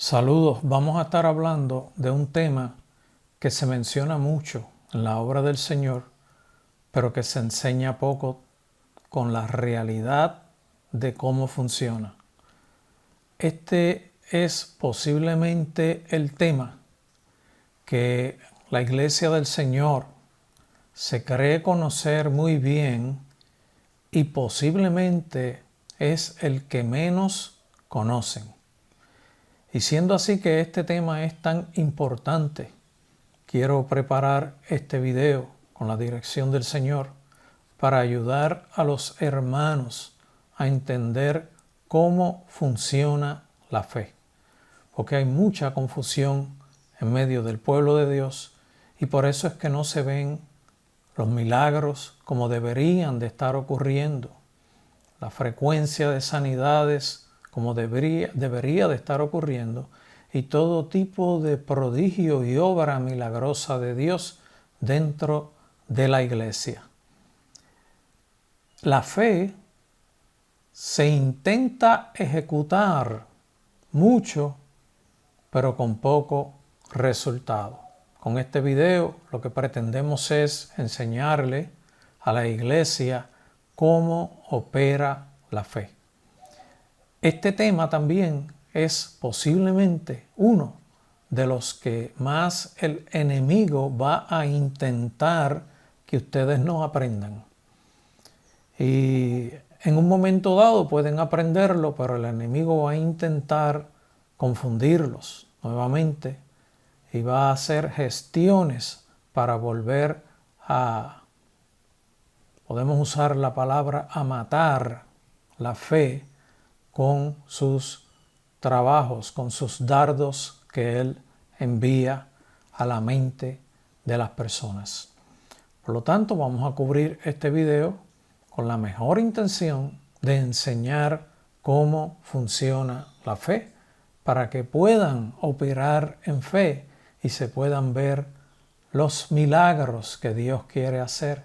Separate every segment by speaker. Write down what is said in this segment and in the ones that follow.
Speaker 1: Saludos, vamos a estar hablando de un tema que se menciona mucho en la obra del Señor, pero que se enseña poco con la realidad de cómo funciona. Este es posiblemente el tema que la Iglesia del Señor se cree conocer muy bien y posiblemente es el que menos conocen. Y siendo así que este tema es tan importante, quiero preparar este video con la dirección del Señor para ayudar a los hermanos a entender cómo funciona la fe. Porque hay mucha confusión en medio del pueblo de Dios y por eso es que no se ven los milagros como deberían de estar ocurriendo, la frecuencia de sanidades como debería de estar ocurriendo, y todo tipo de prodigio y obra milagrosa de Dios dentro de la iglesia. La fe se intenta ejecutar mucho, pero con poco resultado. Con este video lo que pretendemos es enseñarle a la iglesia cómo opera la fe. Este tema también es posiblemente uno de los que más el enemigo va a intentar que ustedes no aprendan. Y en un momento dado pueden aprenderlo, pero el enemigo va a intentar confundirlos nuevamente y va a hacer gestiones para volver a, podemos usar la palabra, a matar la fe con sus trabajos, con sus dardos que Él envía a la mente de las personas. Por lo tanto, vamos a cubrir este video con la mejor intención de enseñar cómo funciona la fe, para que puedan operar en fe y se puedan ver los milagros que Dios quiere hacer,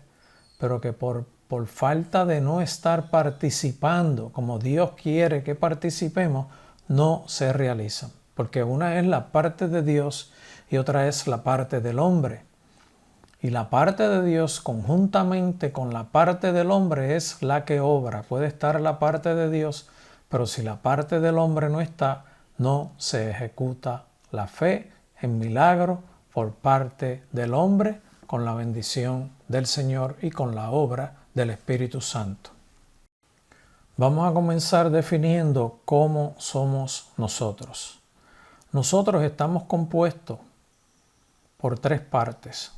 Speaker 1: pero que por falta de no estar participando como Dios quiere que participemos, no se realizan. Porque una es la parte de Dios y otra es la parte del hombre. Y la parte de Dios conjuntamente con la parte del hombre es la que obra. Puede estar la parte de Dios, pero si la parte del hombre no está, no se ejecuta la fe en milagro por parte del hombre, con la bendición del Señor y con la obra del Espíritu Santo. Vamos a comenzar definiendo cómo somos nosotros. Nosotros estamos compuestos por tres partes.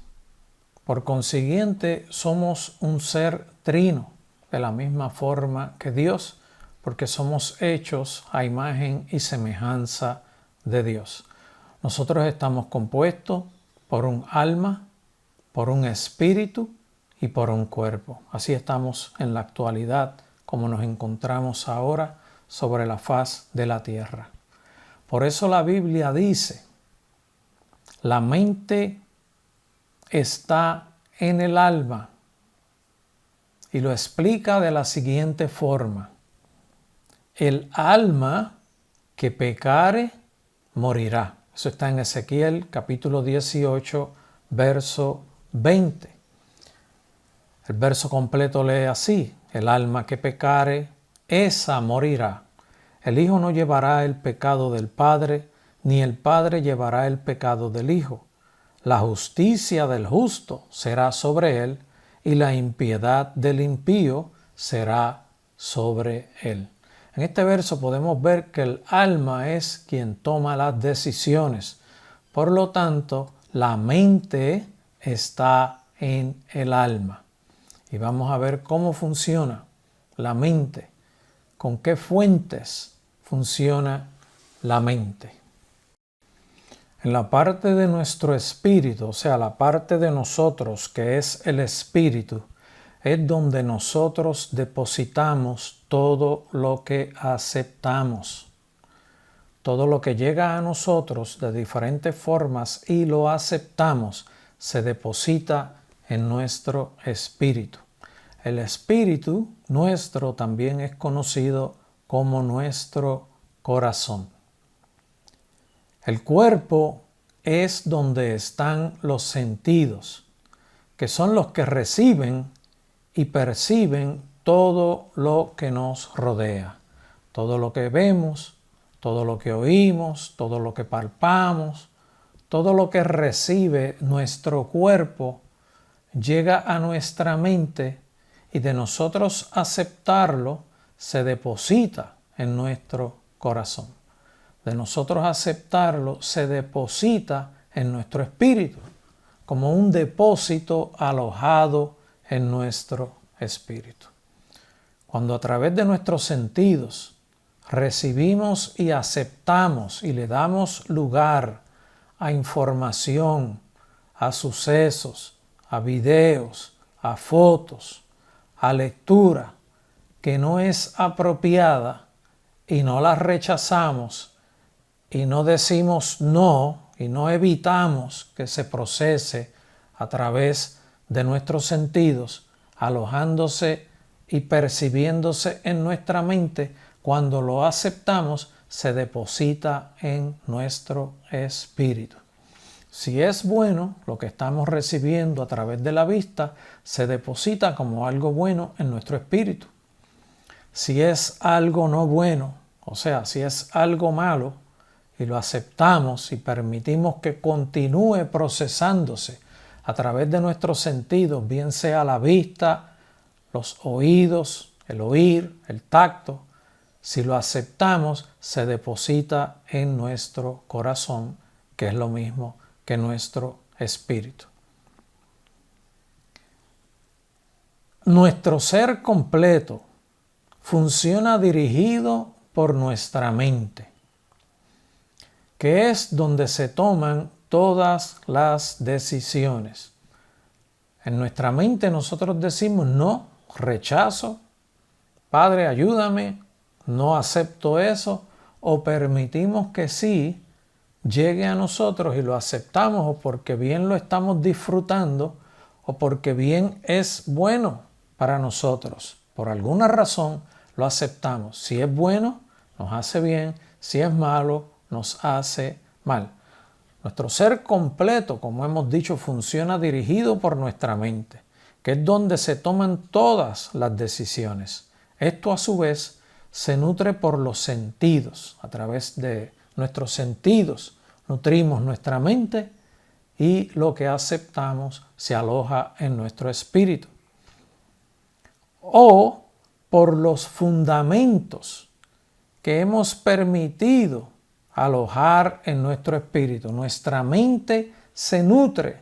Speaker 1: Por consiguiente, somos un ser trino, de la misma forma que Dios, porque somos hechos a imagen y semejanza de Dios. Nosotros estamos compuestos por un alma, por un espíritu y por un cuerpo. Así estamos en la actualidad, como nos encontramos ahora sobre la faz de la tierra. Por eso la Biblia dice, la mente está en el alma, y lo explica de la siguiente forma: el alma que pecare morirá. Eso está en Ezequiel capítulo 18, verso 20. El verso completo lee así: el alma que pecare, esa morirá. El Hijo no llevará el pecado del Padre, ni el Padre llevará el pecado del Hijo. La justicia del justo será sobre él, y la impiedad del impío será sobre él. En este verso podemos ver que el alma es quien toma las decisiones. Por lo tanto, la mente está en el alma. Y vamos a ver cómo funciona la mente, con qué fuentes funciona la mente. En la parte de nuestro espíritu, o sea, la parte de nosotros que es el espíritu, es donde nosotros depositamos todo lo que aceptamos. Todo lo que llega a nosotros de diferentes formas y lo aceptamos, se deposita en nuestro espíritu. El espíritu nuestro también es conocido como nuestro corazón. El cuerpo es donde están los sentidos, que son los que reciben y perciben todo lo que nos rodea, todo lo que vemos, todo lo que oímos, todo lo que palpamos, todo lo que recibe nuestro cuerpo llega a nuestra mente y de nosotros aceptarlo se deposita en nuestro corazón. De nosotros aceptarlo se deposita en nuestro espíritu, como un depósito alojado en nuestro espíritu. Cuando a través de nuestros sentidos recibimos y aceptamos y le damos lugar a información, a sucesos, a videos, a fotos, a lectura que no es apropiada y no la rechazamos y no decimos no y no evitamos que se procese a través de nuestros sentidos, alojándose y percibiéndose en nuestra mente, cuando lo aceptamos se deposita en nuestro espíritu. Si es bueno, lo que estamos recibiendo a través de la vista se deposita como algo bueno en nuestro espíritu. Si es algo no bueno, o sea, si es algo malo y lo aceptamos y permitimos que continúe procesándose a través de nuestros sentidos, bien sea la vista, los oídos, el oír, el tacto, si lo aceptamos, se deposita en nuestro corazón, que es lo mismo que nuestro espíritu. Nuestro ser completo funciona dirigido por nuestra mente, que es donde se toman todas las decisiones. En nuestra mente nosotros decimos no, rechazo, Padre, ayúdame, no acepto eso, o permitimos que sí llegue a nosotros y lo aceptamos, o porque bien lo estamos disfrutando, o porque bien es bueno para nosotros. Por alguna razón lo aceptamos. Si es bueno, nos hace bien. Si es malo, nos hace mal. Nuestro ser completo, como hemos dicho, funciona dirigido por nuestra mente, que es donde se toman todas las decisiones. Esto a su vez se nutre por los sentidos. A través de nuestros sentidos nutrimos nuestra mente y lo que aceptamos se aloja en nuestro espíritu. O por los fundamentos que hemos permitido alojar en nuestro espíritu. Nuestra mente se nutre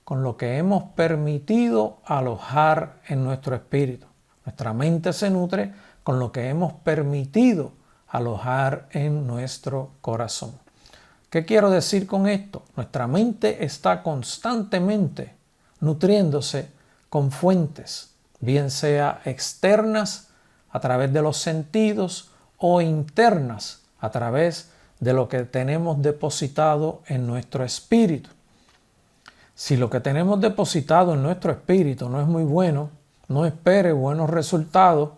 Speaker 1: con lo que hemos permitido alojar en nuestro espíritu. Nuestra mente se nutre con lo que hemos permitido alojar en nuestro corazón. ¿Qué quiero decir con esto? Nuestra mente está constantemente nutriéndose con fuentes, bien sea externas a través de los sentidos o internas a través de lo que tenemos depositado en nuestro espíritu. Si lo que tenemos depositado en nuestro espíritu no es muy bueno, no espere buenos resultados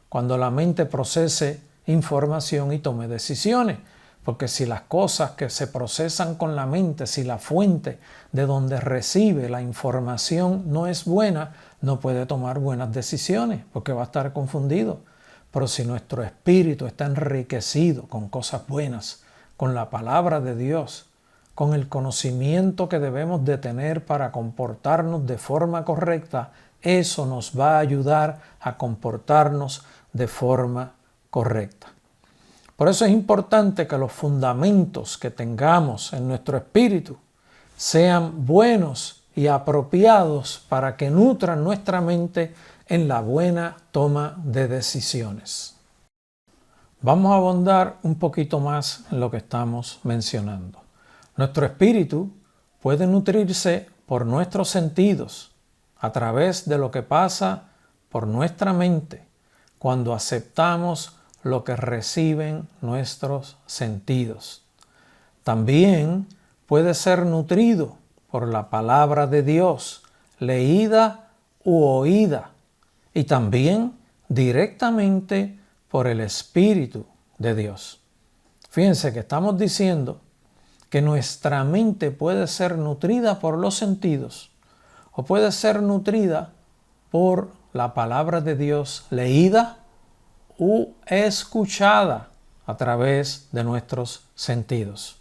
Speaker 1: cuando la mente procese información y tome decisiones. Porque si las cosas que se procesan con la mente, si la fuente de donde recibe la información no es buena, no puede tomar buenas decisiones porque va a estar confundido. Pero si nuestro espíritu está enriquecido con cosas buenas, con la palabra de Dios, con el conocimiento que debemos de tener para comportarnos de forma correcta, eso nos va a ayudar a comportarnos de forma correcta. Por eso es importante que los fundamentos que tengamos en nuestro espíritu sean buenos y apropiados para que nutran nuestra mente en la buena toma de decisiones. Vamos a abundar un poquito más en lo que estamos mencionando. Nuestro espíritu puede nutrirse por nuestros sentidos a través de lo que pasa por nuestra mente cuando aceptamos lo que reciben nuestros sentidos. También puede ser nutrido por la palabra de Dios, leída u oída, y también directamente por el Espíritu de Dios. Fíjense que estamos diciendo que nuestra mente puede ser nutrida por los sentidos o puede ser nutrida por la palabra de Dios leída u escuchada a través de nuestros sentidos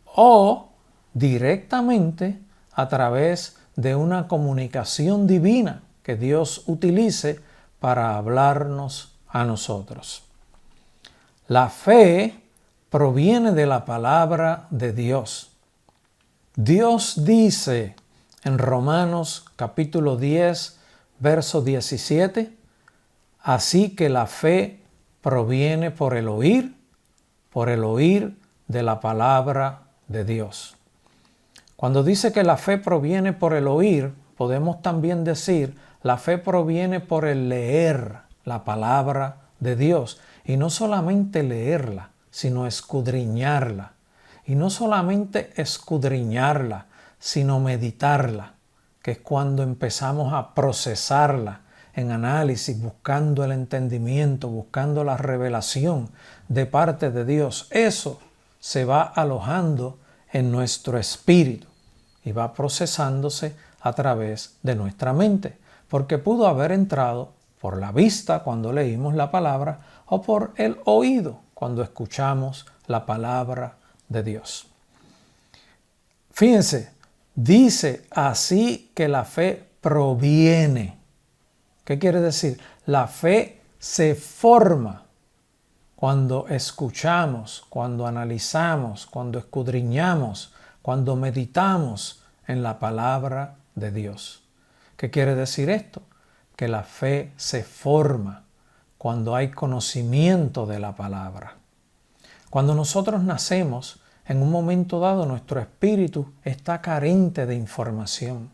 Speaker 1: o directamente a través de una comunicación divina que Dios utilice para hablarnos a nosotros. La fe proviene de la palabra de Dios. Dios dice en Romanos capítulo 10, verso 17, así que la fe proviene por el oír de la palabra de Dios. Cuando dice que la fe proviene por el oír, podemos también decir la fe proviene por el leer la palabra de Dios. Y no solamente leerla, sino escudriñarla. Y no solamente escudriñarla, sino meditarla, que es cuando empezamos a procesarla en análisis, buscando el entendimiento, buscando la revelación de parte de Dios. Eso se va alojando en nuestro espíritu y va procesándose a través de nuestra mente, porque pudo haber entrado por la vista cuando leímos la palabra o por el oído cuando escuchamos la palabra de Dios. Fíjense, dice así que la fe proviene. ¿Qué quiere decir? La fe se forma cuando escuchamos, cuando analizamos, cuando escudriñamos, cuando meditamos en la palabra de Dios. ¿Qué quiere decir esto? Que la fe se forma cuando hay conocimiento de la palabra. Cuando nosotros nacemos, en un momento dado nuestro espíritu está carente de información.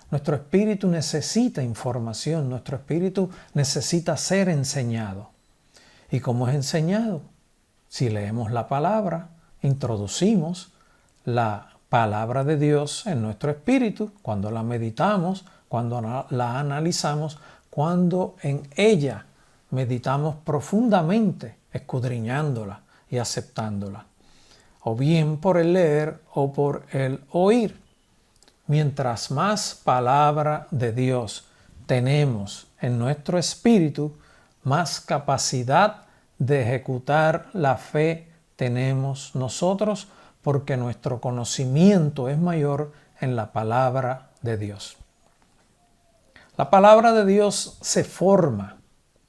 Speaker 1: Nuestro espíritu necesita información, nuestro espíritu necesita ser enseñado. ¿Y cómo es enseñado? Si leemos la palabra, introducimos la palabra de Dios en nuestro espíritu, cuando la meditamos, cuando la analizamos, cuando en ella meditamos profundamente, escudriñándola y aceptándola, o bien por el leer o por el oír. Mientras más palabra de Dios tenemos en nuestro espíritu, más capacidad de ejecutar la fe tenemos nosotros, porque nuestro conocimiento es mayor en la palabra de Dios. La palabra de Dios se forma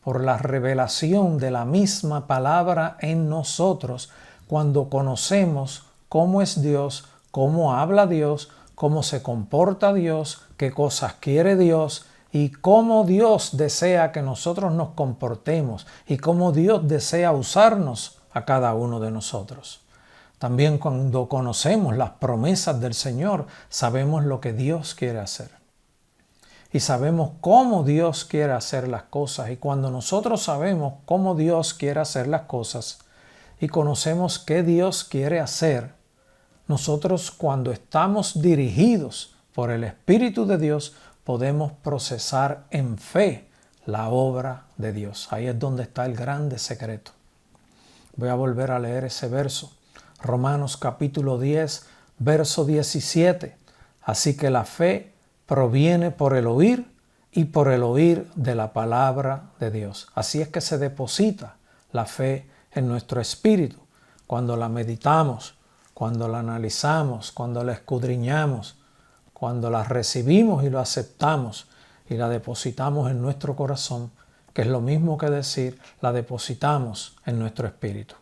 Speaker 1: por la revelación de la misma palabra en nosotros cuando conocemos cómo es Dios, cómo habla Dios, cómo se comporta Dios, qué cosas quiere Dios y cómo Dios desea que nosotros nos comportemos y cómo Dios desea usarnos a cada uno de nosotros. También cuando conocemos las promesas del Señor, sabemos lo que Dios quiere hacer. Y sabemos cómo Dios quiere hacer las cosas. Y cuando nosotros sabemos cómo Dios quiere hacer las cosas y conocemos qué Dios quiere hacer, nosotros cuando estamos dirigidos por el Espíritu de Dios podemos procesar en fe la obra de Dios. Ahí es donde está el grande secreto. Voy a volver a leer ese verso. Romanos capítulo 10, verso 17. Así que la fe proviene por el oír y por el oír de la palabra de Dios. Así es que se deposita la fe en nuestro espíritu. Cuando la meditamos, cuando la analizamos, cuando la escudriñamos, cuando la recibimos y la aceptamos y la depositamos en nuestro corazón, que es lo mismo que decir, la depositamos en nuestro espíritu.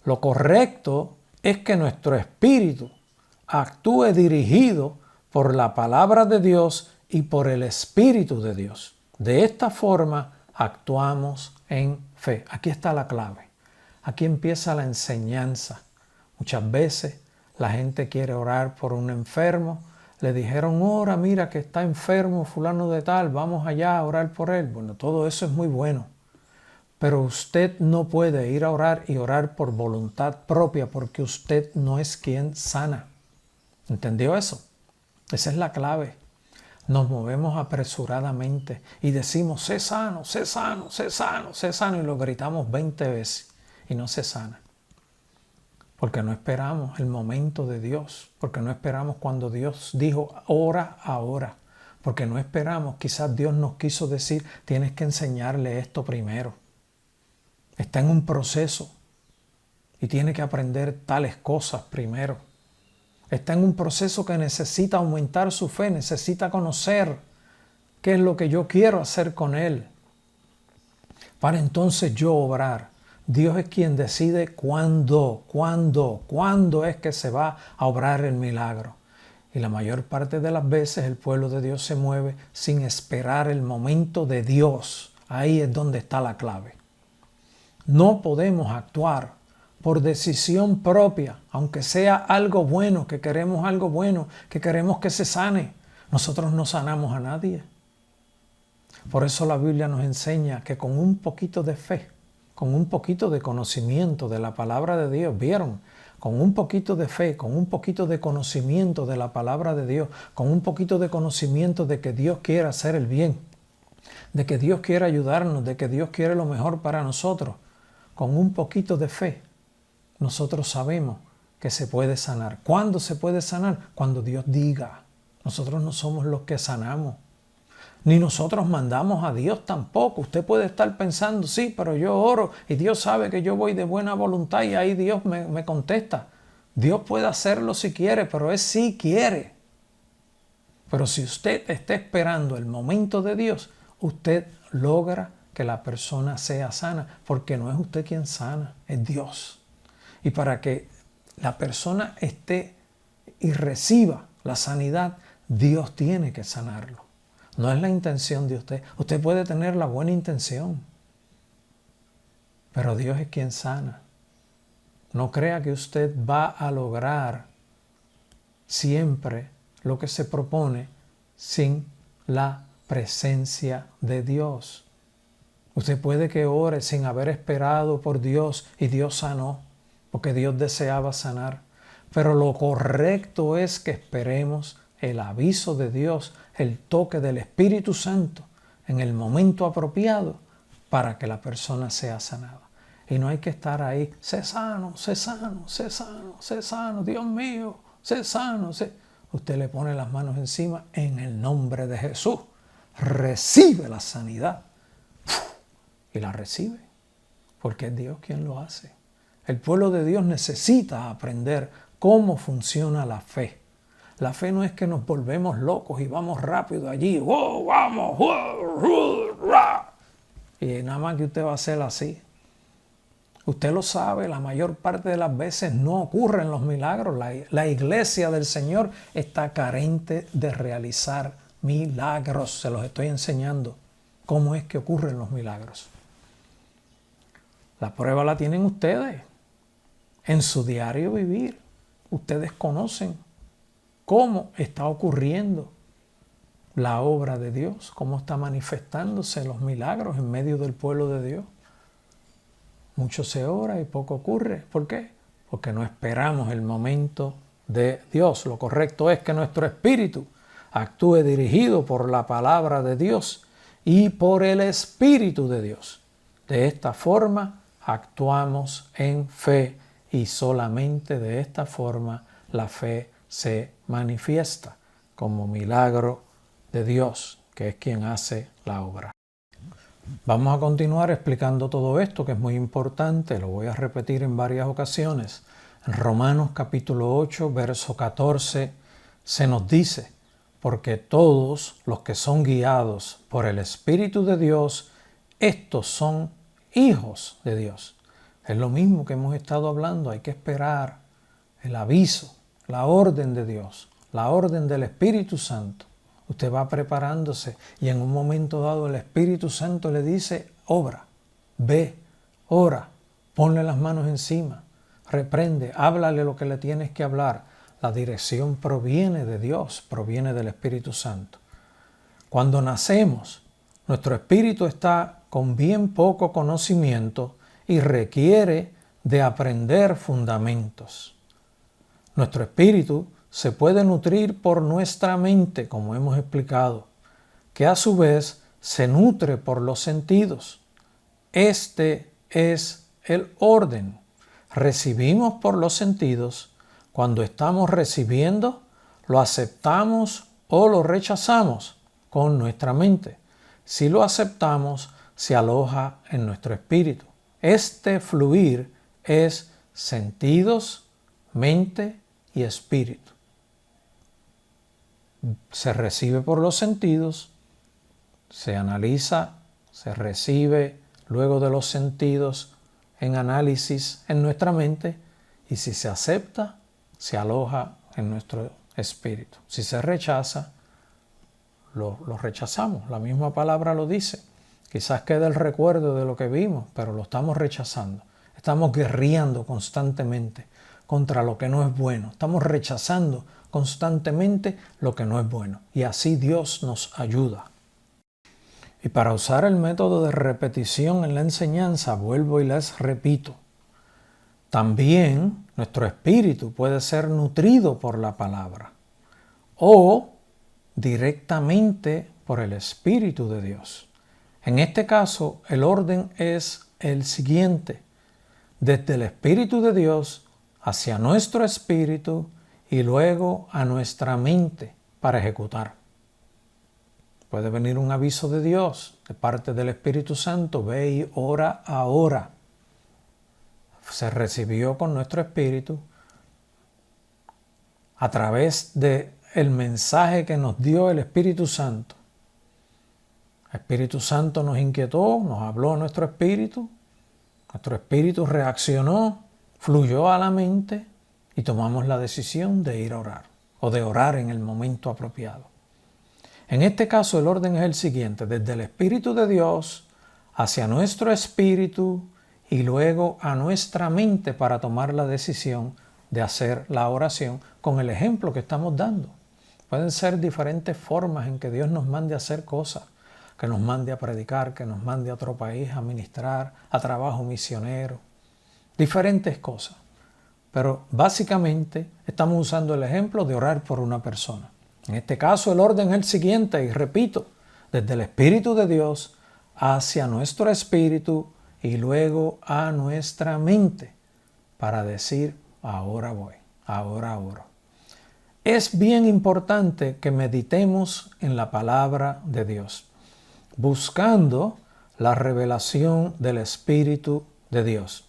Speaker 1: Lo correcto es que nuestro espíritu actúe dirigido por la palabra de Dios y por el Espíritu de Dios. De esta forma actuamos en fe. Aquí está la clave. Aquí empieza la enseñanza. Muchas veces la gente quiere orar por un enfermo. Le dijeron, ora, mira que está enfermo fulano de tal, vamos allá a orar por él. Bueno, todo eso es muy bueno. Pero usted no puede ir a orar y orar por voluntad propia porque usted no es quien sana. ¿Entendió eso? Esa es la clave. Nos movemos apresuradamente y decimos, sé sano, sé sano, sé sano, sé sano, y lo gritamos 20 veces y no se sana. porque no esperamos el momento de Dios, porque no esperamos cuando Dios dijo, ora ahora, porque no esperamos, quizás Dios nos quiso decir, tienes que enseñarle esto primero. Está en un proceso y tiene que aprender tales cosas primero. Está en un proceso que necesita aumentar su fe, necesita conocer qué es lo que yo quiero hacer con él, para entonces yo obrar. Dios es quien decide cuándo es que se va a obrar el milagro. Y la mayor parte de las veces el pueblo de Dios se mueve sin esperar el momento de Dios. Ahí es donde está la clave. No podemos actuar por decisión propia, aunque sea algo bueno, que queremos algo bueno, que queremos que se sane. Nosotros no sanamos a nadie. Por eso la Biblia nos enseña que con un poquito de fe, con un poquito de conocimiento de la palabra de Dios, ¿vieron? Con un poquito de fe, con un poquito de conocimiento de la palabra de Dios, con un poquito de conocimiento de que Dios quiere hacer el bien, de que Dios quiere ayudarnos, de que Dios quiere lo mejor para nosotros, con un poquito de fe, nosotros sabemos que se puede sanar. ¿Cuándo se puede sanar? Cuando Dios diga. Nosotros no somos los que sanamos. Ni nosotros mandamos a Dios tampoco. Usted puede estar pensando, sí, pero yo oro y Dios sabe que yo voy de buena voluntad y ahí Dios me contesta. Dios puede hacerlo si quiere, pero es si quiere. Pero si usted está esperando el momento de Dios, usted logra que la persona sea sana, porque no es usted quien sana, es Dios. Y para que la persona esté y reciba la sanidad, Dios tiene que sanarlo. No es la intención de usted. Usted puede tener la buena intención, pero Dios es quien sana. No crea que usted va a lograr siempre lo que se propone sin la presencia de Dios. Usted puede que ore sin haber esperado por Dios y Dios sanó, porque Dios deseaba sanar. Pero lo correcto es que esperemos el aviso de Dios, el toque del Espíritu Santo en el momento apropiado para que la persona sea sanada. Y no hay que estar ahí, sé sano, sé sano, sé sano, sé sano, Dios mío, sé sano. Usted le pone las manos encima en el nombre de Jesús. Recibe la sanidad. Y la recibe, porque es Dios quien lo hace. El pueblo de Dios necesita aprender cómo funciona la fe. La fe no es que nos volvemos locos y vamos rápido allí, ¡wow, vamos! Y nada más que usted va a hacer así. Usted lo sabe, la mayor parte de las veces no ocurren los milagros. La iglesia del Señor está carente de realizar milagros. Se los estoy enseñando cómo es que ocurren los milagros. La prueba la tienen ustedes en su diario vivir. Ustedes conocen cómo está ocurriendo la obra de Dios, cómo está manifestándose los milagros en medio del pueblo de Dios. Mucho se ora y poco ocurre. ¿Por qué? Porque no esperamos el momento de Dios. Lo correcto es que nuestro espíritu actúe dirigido por la palabra de Dios y por el Espíritu de Dios. De esta forma actuamos en fe y solamente de esta forma la fe se manifiesta como milagro de Dios, que es quien hace la obra. Vamos a continuar explicando todo esto, que es muy importante, lo voy a repetir en varias ocasiones. En Romanos capítulo 8, verso 14, se nos dice, porque todos los que son guiados por el Espíritu de Dios, estos son hijos de Dios. Es lo mismo que hemos estado hablando, hay que esperar el aviso, la orden de Dios, la orden del Espíritu Santo. Usted va preparándose y en un momento dado el Espíritu Santo le dice, obra, ve, ora, ponle las manos encima, reprende, háblale lo que le tienes que hablar. La dirección proviene de Dios, proviene del Espíritu Santo. Cuando nacemos, nuestro espíritu está con bien poco conocimiento y requiere de aprender fundamentos. Nuestro espíritu se puede nutrir por nuestra mente, como hemos explicado, que a su vez se nutre por los sentidos. Este es el orden. recibimos por los sentidos. Cuando estamos recibiendo, lo aceptamos o lo rechazamos con nuestra mente. Si lo aceptamos, se aloja en nuestro espíritu. Este fluir es sentidos, mente y espíritu. Se recibe por los sentidos, se analiza, se recibe luego de los sentidos en análisis en nuestra mente, y si se acepta, se aloja en nuestro espíritu. Si se rechaza, lo rechazamos. La misma palabra lo dice. Quizás quede el recuerdo de lo que vimos, pero lo estamos rechazando. Estamos guerreando constantemente contra lo que no es bueno. Estamos rechazando constantemente lo que no es bueno. Y así Dios nos ayuda. Y para usar el método de repetición en la enseñanza, vuelvo y les repito. También nuestro espíritu puede ser nutrido por la palabra o directamente por el Espíritu de Dios. En este caso, el orden es el siguiente: desde el Espíritu de Dios hacia nuestro espíritu y luego a nuestra mente para ejecutar. Puede venir un aviso de Dios, de parte del Espíritu Santo: ve y ora ahora. Se recibió con nuestro espíritu a través del mensaje que nos dio el Espíritu Santo. El Espíritu Santo nos inquietó, nos habló a nuestro espíritu reaccionó, fluyó a la mente y tomamos la decisión de ir a orar o de orar en el momento apropiado. En este caso el orden es el siguiente: desde el Espíritu de Dios hacia nuestro espíritu y luego a nuestra mente para tomar la decisión de hacer la oración con el ejemplo que estamos dando. Pueden ser diferentes formas en que Dios nos mande a hacer cosas, que nos mande a predicar, que nos mande a otro país a ministrar, a trabajo misionero, diferentes cosas. Pero básicamente estamos usando el ejemplo de orar por una persona. En este caso el orden es el siguiente, y repito, desde el Espíritu de Dios hacia nuestro espíritu y luego a nuestra mente para decir: ahora voy, ahora oro. Es bien importante que meditemos en la palabra de Dios, buscando la revelación del Espíritu de Dios.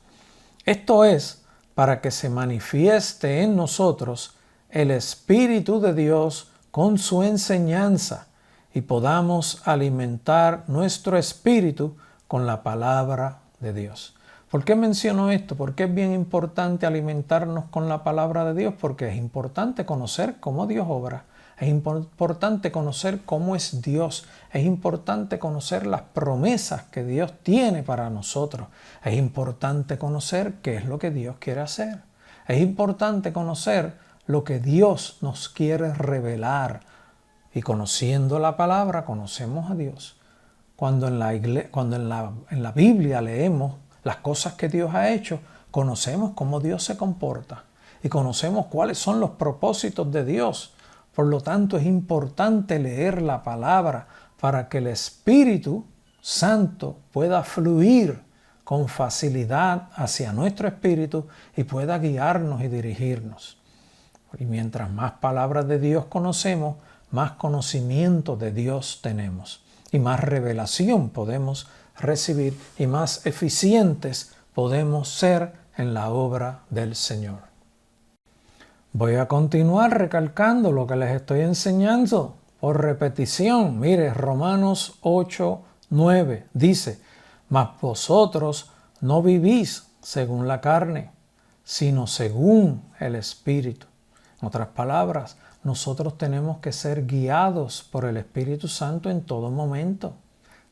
Speaker 1: Esto es para que se manifieste en nosotros el Espíritu de Dios con su enseñanza y podamos alimentar nuestro espíritu con la palabra de Dios. ¿Por qué menciono esto? Porque es bien importante alimentarnos con la palabra de Dios, porque es importante conocer cómo Dios obra, es importante conocer cómo es Dios, es importante conocer las promesas que Dios tiene para nosotros, es importante conocer qué es lo que Dios quiere hacer, es importante conocer lo que Dios nos quiere revelar, y conociendo la palabra conocemos a Dios. Cuando en la Biblia leemos las cosas que Dios ha hecho, conocemos cómo Dios se comporta y conocemos cuáles son los propósitos de Dios. Por lo tanto, es importante leer la palabra para que el Espíritu Santo pueda fluir con facilidad hacia nuestro espíritu y pueda guiarnos y dirigirnos. Y mientras más palabras de Dios conocemos, más conocimiento de Dios tenemos y más revelación podemos recibir y más eficientes podemos ser en la obra del Señor. Voy a continuar recalcando lo que les estoy enseñando por repetición. Mire, Romanos 8:9 dice: mas vosotros no vivís según la carne, sino según el Espíritu. En otras palabras, nosotros tenemos que ser guiados por el Espíritu Santo en todo momento.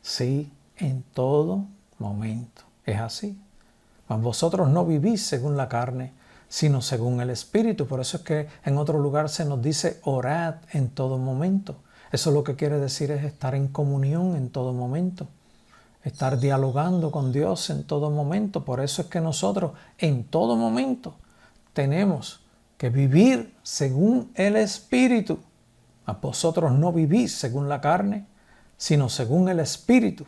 Speaker 1: Sí, en todo momento. Es así. Mas vosotros no vivís según la carne, sino según el Espíritu. Por eso es que en otro lugar se nos dice: orad en todo momento. Eso lo que quiere decir es estar en comunión en todo momento. Estar dialogando con Dios en todo momento. Por eso es que nosotros en todo momento tenemos que vivir según el Espíritu. Mas vosotros no vivís según la carne, sino según el Espíritu.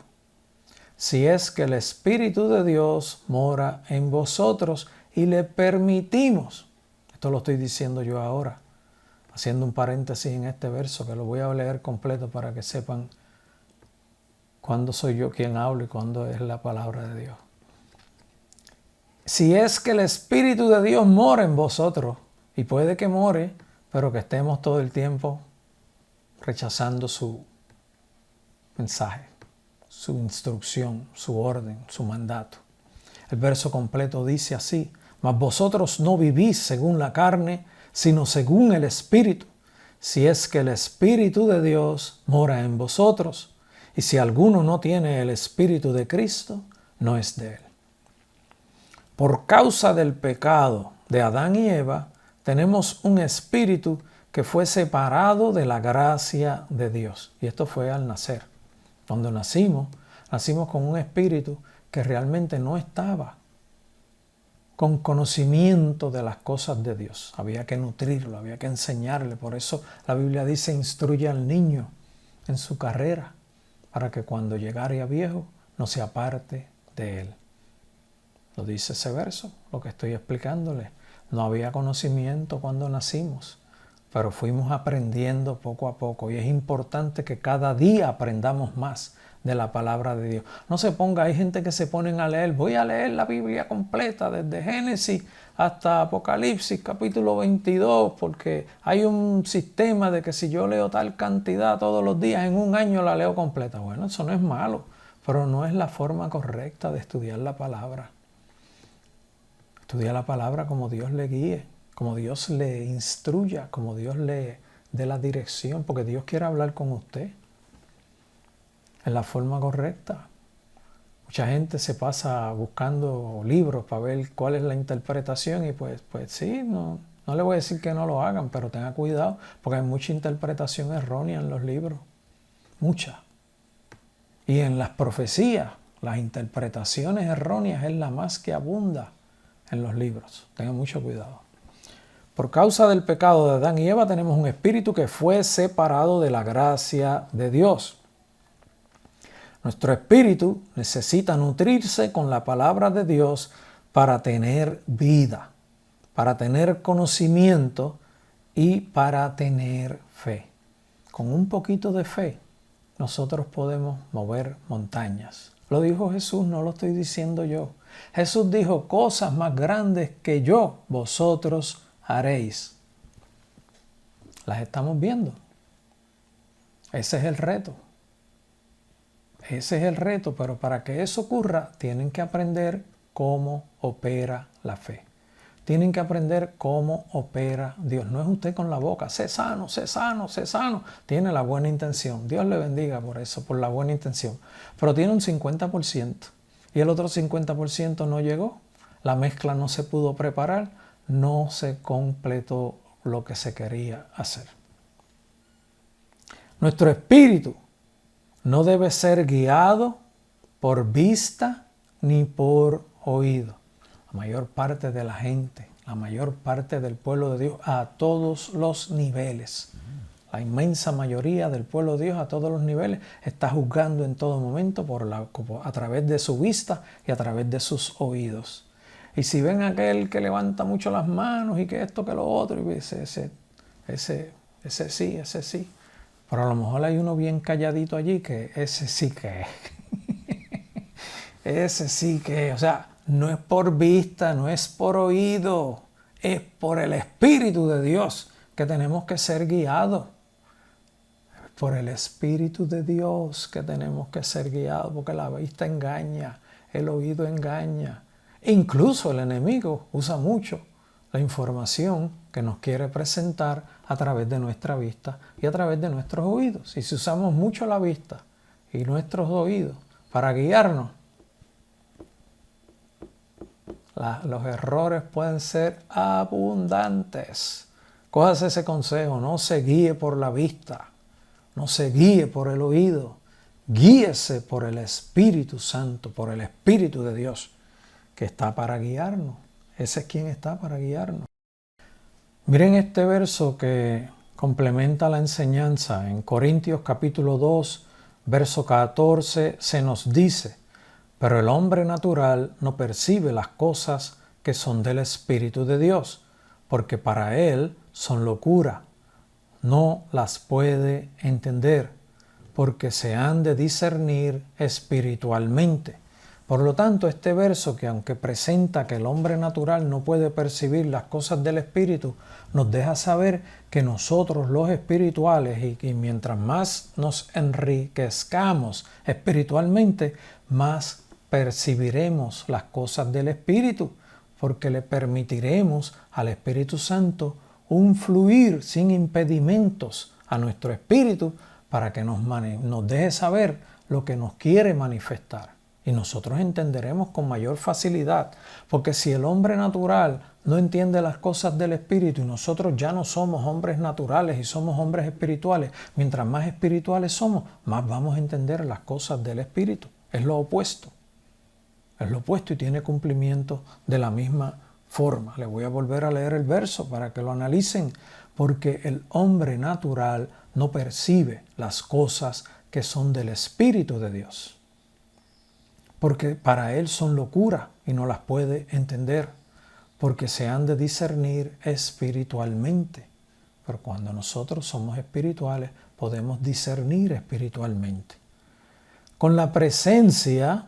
Speaker 1: Si es que el Espíritu de Dios mora en vosotros, y le permitimos, esto lo estoy diciendo yo ahora, haciendo un paréntesis en este verso que lo voy a leer completo para que sepan cuándo soy yo quien hablo y cuándo es la palabra de Dios. Si es que el Espíritu de Dios mora en vosotros, y puede que more, pero que estemos todo el tiempo rechazando su mensaje, su instrucción, su orden, su mandato. El verso completo dice así: mas vosotros no vivís según la carne, sino según el Espíritu, si es que el Espíritu de Dios mora en vosotros. Y si alguno no tiene el Espíritu de Cristo, no es de él. Por causa del pecado de Adán y Eva, tenemos un espíritu que fue separado de la gracia de Dios. Y esto fue al nacer. Cuando nacimos con un espíritu que realmente no estaba con conocimiento de las cosas de Dios. Había que nutrirlo, había que enseñarle. Por eso la Biblia dice: instruye al niño en su carrera, para que cuando llegare a viejo no se aparte de él. Lo dice ese verso, lo que estoy explicándole. No había conocimiento cuando nacimos, pero fuimos aprendiendo poco a poco. Y es importante que cada día aprendamos más de la palabra de Dios. No se ponga, hay gente que se ponen a leer, voy a leer la Biblia completa desde Génesis hasta Apocalipsis capítulo 22, porque hay un sistema de que si yo leo tal cantidad todos los días, en un año la leo completa. Bueno, eso no es malo, pero no es la forma correcta de estudiar la palabra. Estudia la palabra como Dios le guíe, como Dios le instruya, como Dios le dé la dirección, porque Dios quiere hablar con usted en la forma correcta. Mucha gente se pasa buscando libros para ver cuál es la interpretación y pues sí, no le voy a decir que no lo hagan, pero tenga cuidado porque hay mucha interpretación errónea en los libros, mucha. Y en las profecías, las interpretaciones erróneas es la más que abunda en los libros. Tengan mucho cuidado. Por causa del pecado de Adán y Eva tenemos un espíritu que fue separado de la gracia de Dios. Nuestro espíritu necesita nutrirse con la palabra de Dios para tener vida, para tener conocimiento y para tener fe. Con un poquito de fe nosotros podemos mover montañas. Lo dijo Jesús, no lo estoy diciendo yo. Jesús dijo: cosas más grandes que yo, vosotros haréis. Las estamos viendo. Ese es el reto. Ese es el reto, pero para que eso ocurra, tienen que aprender cómo opera la fe. Tienen que aprender cómo opera Dios. No es usted con la boca, sé sano, sé sano, sé sano. Tiene la buena intención. Dios le bendiga por eso, por la buena intención. Pero tiene un 50%. Y el otro 50% no llegó. La mezcla no se pudo preparar. No se completó lo que se quería hacer. Nuestro espíritu no debe ser guiado por vista ni por oído. La mayor parte de la gente, la mayor parte del pueblo de Dios a todos los niveles, la inmensa mayoría del pueblo de Dios a todos los niveles está juzgando en todo momento a través de su vista y a través de sus oídos. Y si ven a aquel que levanta mucho las manos y que esto, que lo otro, y ese sí. Pero a lo mejor hay uno bien calladito allí que ese sí que es. Ese sí que es. O sea, no es por vista, no es por oído, es por el Espíritu de Dios que tenemos que ser guiados. Por el Espíritu de Dios que tenemos que ser guiados, porque la vista engaña, el oído engaña. E incluso el enemigo usa mucho la información que nos quiere presentar a través de nuestra vista y a través de nuestros oídos. Y si usamos mucho la vista y nuestros oídos para guiarnos, los errores pueden ser abundantes. Cójase ese consejo, no se guíe por la vista, no se guíe por el oído, guíese por el Espíritu Santo, por el Espíritu de Dios, que está para guiarnos. Ese es quien está para guiarnos. Miren este verso que complementa la enseñanza. En Corintios capítulo 2, verso 14, se nos dice: pero el hombre natural no percibe las cosas que son del Espíritu de Dios, porque para Él son locura. No las puede entender, porque se han de discernir espiritualmente. Por lo tanto, este verso, que aunque presenta que el hombre natural no puede percibir las cosas del Espíritu, nos deja saber que nosotros los espirituales, y mientras más nos enriquezcamos espiritualmente, más percibiremos las cosas del Espíritu, porque le permitiremos al Espíritu Santo un fluir sin impedimentos a nuestro espíritu para que nos deje saber lo que nos quiere manifestar. Y nosotros entenderemos con mayor facilidad, porque si el hombre natural no entiende las cosas del espíritu y nosotros ya no somos hombres naturales y somos hombres espirituales, mientras más espirituales somos, más vamos a entender las cosas del espíritu. Es lo opuesto. Es lo opuesto y tiene cumplimiento de la misma forma. Le voy a volver a leer el verso para que lo analicen, porque el hombre natural no percibe las cosas que son del Espíritu de Dios, porque para él son locura y no las puede entender, porque se han de discernir espiritualmente. Pero cuando nosotros somos espirituales, podemos discernir espiritualmente. Con la presencia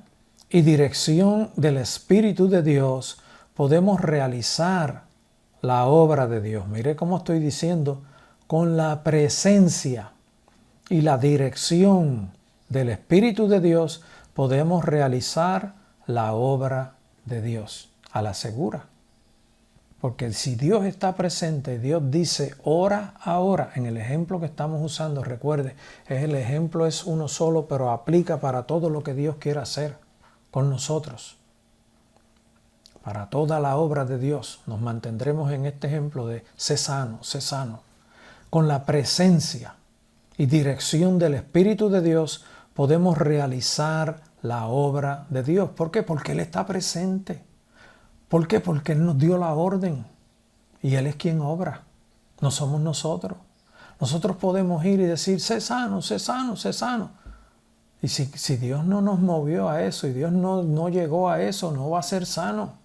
Speaker 1: y dirección del Espíritu de Dios, podemos realizar la obra de Dios. Mire cómo estoy diciendo, con la presencia y la dirección del Espíritu de Dios, podemos realizar la obra de Dios a la segura. Porque si Dios está presente, Dios dice ora ahora, en el ejemplo que estamos usando, recuerde, el ejemplo es uno solo, pero aplica para todo lo que Dios quiere hacer con nosotros. Para toda la obra de Dios nos mantendremos en este ejemplo de sé sano, sé sano. Con la presencia y dirección del Espíritu de Dios podemos realizar la obra de Dios. ¿Por qué? Porque Él está presente. ¿Por qué? Porque Él nos dio la orden y Él es quien obra. No somos nosotros. Nosotros podemos ir y decir, sé sano, sé sano, sé sano. Y si Dios no nos movió a eso y Dios no llegó a eso, no va a ser sano.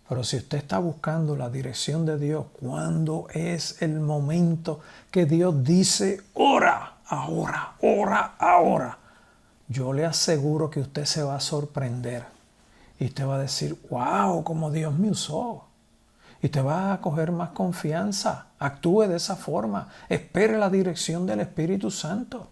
Speaker 1: Pero si usted está buscando la dirección de Dios, ¿cuándo es el momento que Dios dice, ora, ahora, ora, ahora? Yo le aseguro que usted se va a sorprender. Y usted va a decir, wow, cómo Dios me usó. Y te va a coger más confianza. Actúe de esa forma. Espere la dirección del Espíritu Santo.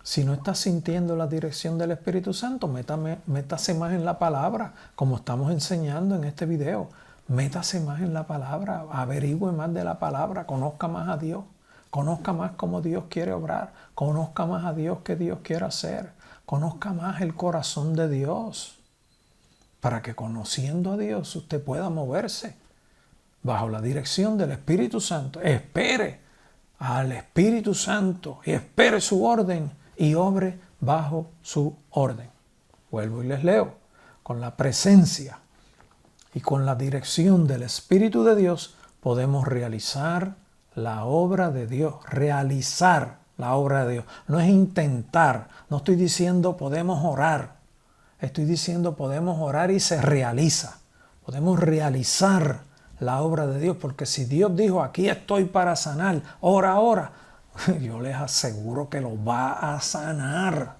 Speaker 1: Si no estás sintiendo la dirección del Espíritu Santo, métase más en la palabra, como estamos enseñando en este video. Métase más en la palabra, averigüe más de la palabra, conozca más a Dios, conozca más cómo Dios quiere obrar, conozca más a Dios que Dios quiere hacer, conozca más el corazón de Dios, para que conociendo a Dios usted pueda moverse bajo la dirección del Espíritu Santo. Espere al Espíritu Santo y espere su orden y obre bajo su orden. Vuelvo y les leo. Con la presencia y con la dirección del Espíritu de Dios podemos realizar la obra de Dios. Realizar la obra de Dios. No es intentar. No estoy diciendo podemos orar. Estoy diciendo podemos orar y se realiza. Podemos realizar la obra de Dios. Porque si Dios dijo aquí estoy para sanar, ora ahora, yo les aseguro que lo va a sanar.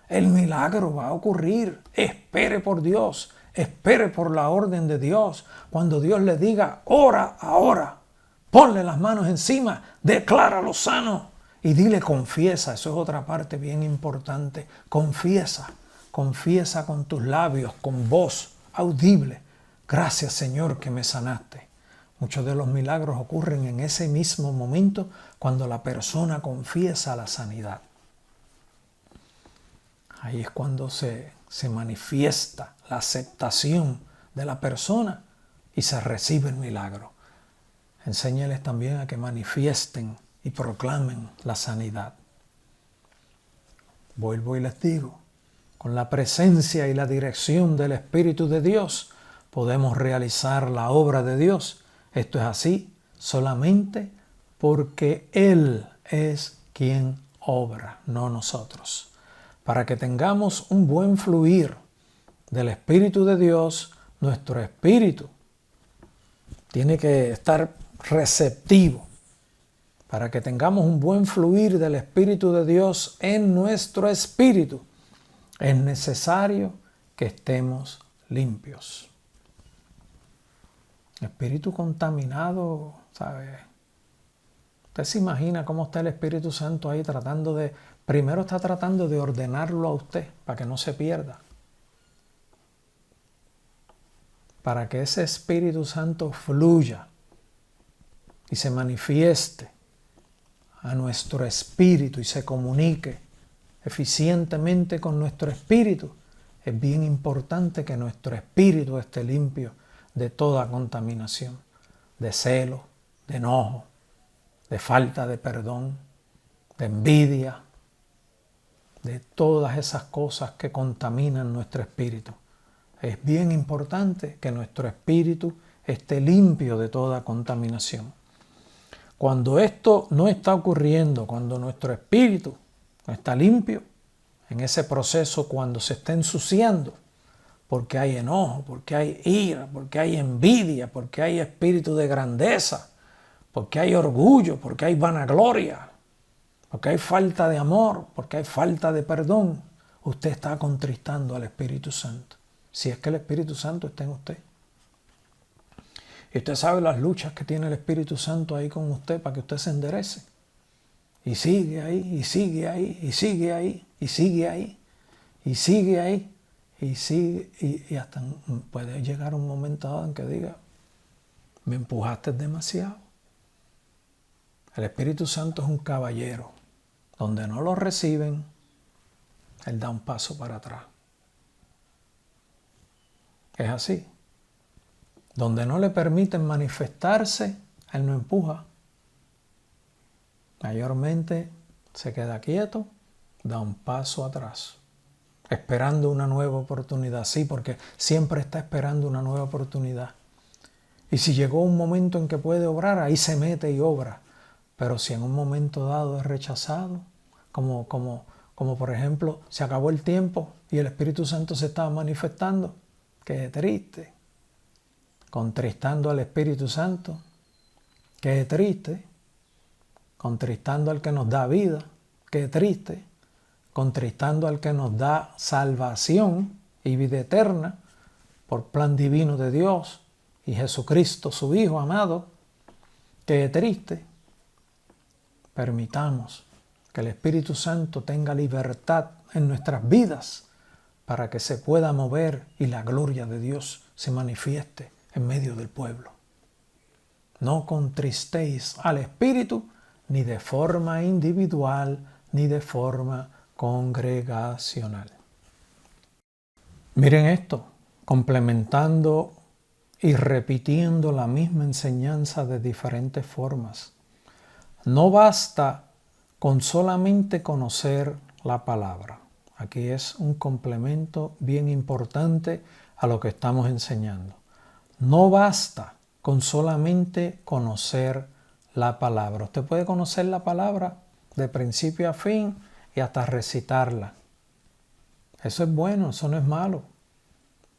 Speaker 1: El milagro va a ocurrir. Espere por Dios. Espere por la orden de Dios. Cuando Dios le diga, ora ahora, ponle las manos encima, decláralo sano y dile confiesa. Eso es otra parte bien importante. Confiesa. Confiesa con tus labios, con voz audible. Gracias, Señor, que me sanaste. Muchos de los milagros ocurren en ese mismo momento cuando la persona confiesa la sanidad. Ahí es cuando se manifiesta la aceptación de la persona y se recibe el milagro. Enséñales también a que manifiesten y proclamen la sanidad. Vuelvo y les digo, con la presencia y la dirección del Espíritu de Dios podemos realizar la obra de Dios. Esto es así solamente porque Él es quien obra, no nosotros. Para que tengamos un buen fluir del Espíritu de Dios, nuestro espíritu tiene que estar receptivo. Para que tengamos un buen fluir del Espíritu de Dios en nuestro espíritu, es necesario que estemos limpios. Espíritu contaminado, ¿sabe? Usted se imagina cómo está el Espíritu Santo ahí primero está tratando de ordenarlo a usted para que no se pierda. Para que ese Espíritu Santo fluya y se manifieste a nuestro espíritu y se comunique eficientemente con nuestro espíritu, es bien importante que nuestro espíritu esté limpio de toda contaminación, de celo, de enojo, de falta de perdón, de envidia, de todas esas cosas que contaminan nuestro espíritu. Es bien importante que nuestro espíritu esté limpio de toda contaminación. Cuando esto no está ocurriendo, cuando nuestro espíritu no está limpio, en ese proceso cuando se está ensuciando, porque hay enojo, porque hay ira, porque hay envidia, porque hay espíritu de grandeza, porque hay orgullo, porque hay vanagloria, porque hay falta de amor, porque hay falta de perdón, usted está contristando al Espíritu Santo, si es que el Espíritu Santo está en usted. Y usted sabe las luchas que tiene el Espíritu Santo ahí con usted para que usted se enderece. Y sigue ahí, y sigue ahí, y sigue ahí, y sigue ahí, y sigue ahí, y sigue, y hasta puede llegar un momento dado en que diga, me empujaste demasiado. El Espíritu Santo es un caballero. Donde no lo reciben, Él da un paso para atrás. Es así. Donde no le permiten manifestarse, Él no empuja. Mayormente se queda quieto, da un paso atrás, esperando una nueva oportunidad. Sí, porque siempre está esperando una nueva oportunidad. Y si llegó un momento en que puede obrar, ahí se mete y obra. Pero si en un momento dado es rechazado, como por ejemplo, se acabó el tiempo y el Espíritu Santo se estaba manifestando, qué triste. Contristando al Espíritu Santo, qué triste. Contristando al que nos da vida, qué triste. Contristando al que nos da salvación y vida eterna por plan divino de Dios y Jesucristo, su Hijo amado, qué triste. Permitamos que el Espíritu Santo tenga libertad en nuestras vidas para que se pueda mover y la gloria de Dios se manifieste en medio del pueblo. No contristéis al Espíritu ni de forma individual ni de forma congregacional. Miren esto, complementando y repitiendo la misma enseñanza de diferentes formas. No basta con solamente conocer la palabra. Aquí es un complemento bien importante a lo que estamos enseñando. No basta con solamente conocer la palabra. Usted puede conocer la palabra de principio a fin y hasta recitarla. Eso es bueno, eso no es malo.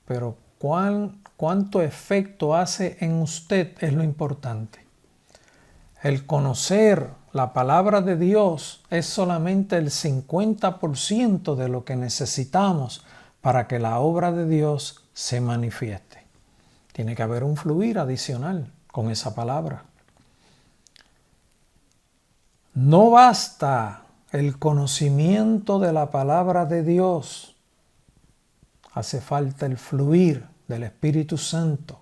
Speaker 1: Pero cuánto efecto hace en usted es lo importante. El conocer la palabra de Dios es solamente el 50% de lo que necesitamos para que la obra de Dios se manifieste. Tiene que haber un fluir adicional con esa palabra. No basta el conocimiento de la palabra de Dios. Hace falta el fluir del Espíritu Santo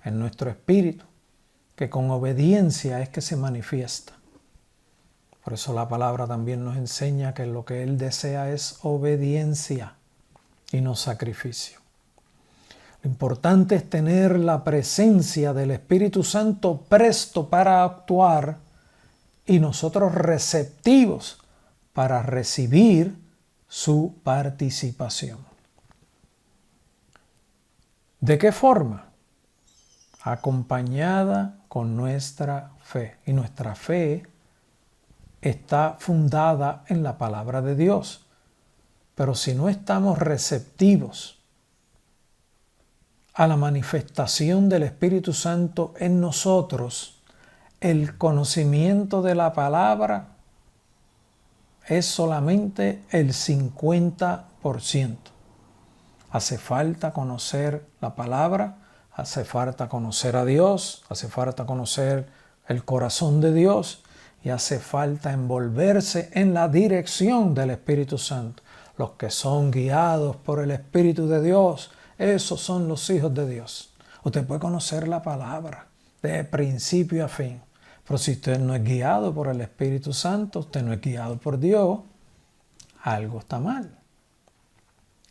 Speaker 1: en nuestro espíritu, que con obediencia es que se manifiesta. Por eso la palabra también nos enseña que lo que Él desea es obediencia y no sacrificio. Lo importante es tener la presencia del Espíritu Santo presto para actuar y nosotros receptivos para recibir su participación. ¿De qué forma? Acompañada con nuestra fe. Y nuestra fe está fundada en la palabra de Dios. Pero si no estamos receptivos a la manifestación del Espíritu Santo en nosotros, el conocimiento de la palabra es solamente el 50%. Hace falta conocer la palabra, hace falta conocer a Dios, hace falta conocer el corazón de Dios y hace falta envolverse en la dirección del Espíritu Santo. Los que son guiados por el Espíritu de Dios, esos son los hijos de Dios. Usted puede conocer la palabra de principio a fin, pero si usted no es guiado por el Espíritu Santo, usted no es guiado por Dios, algo está mal.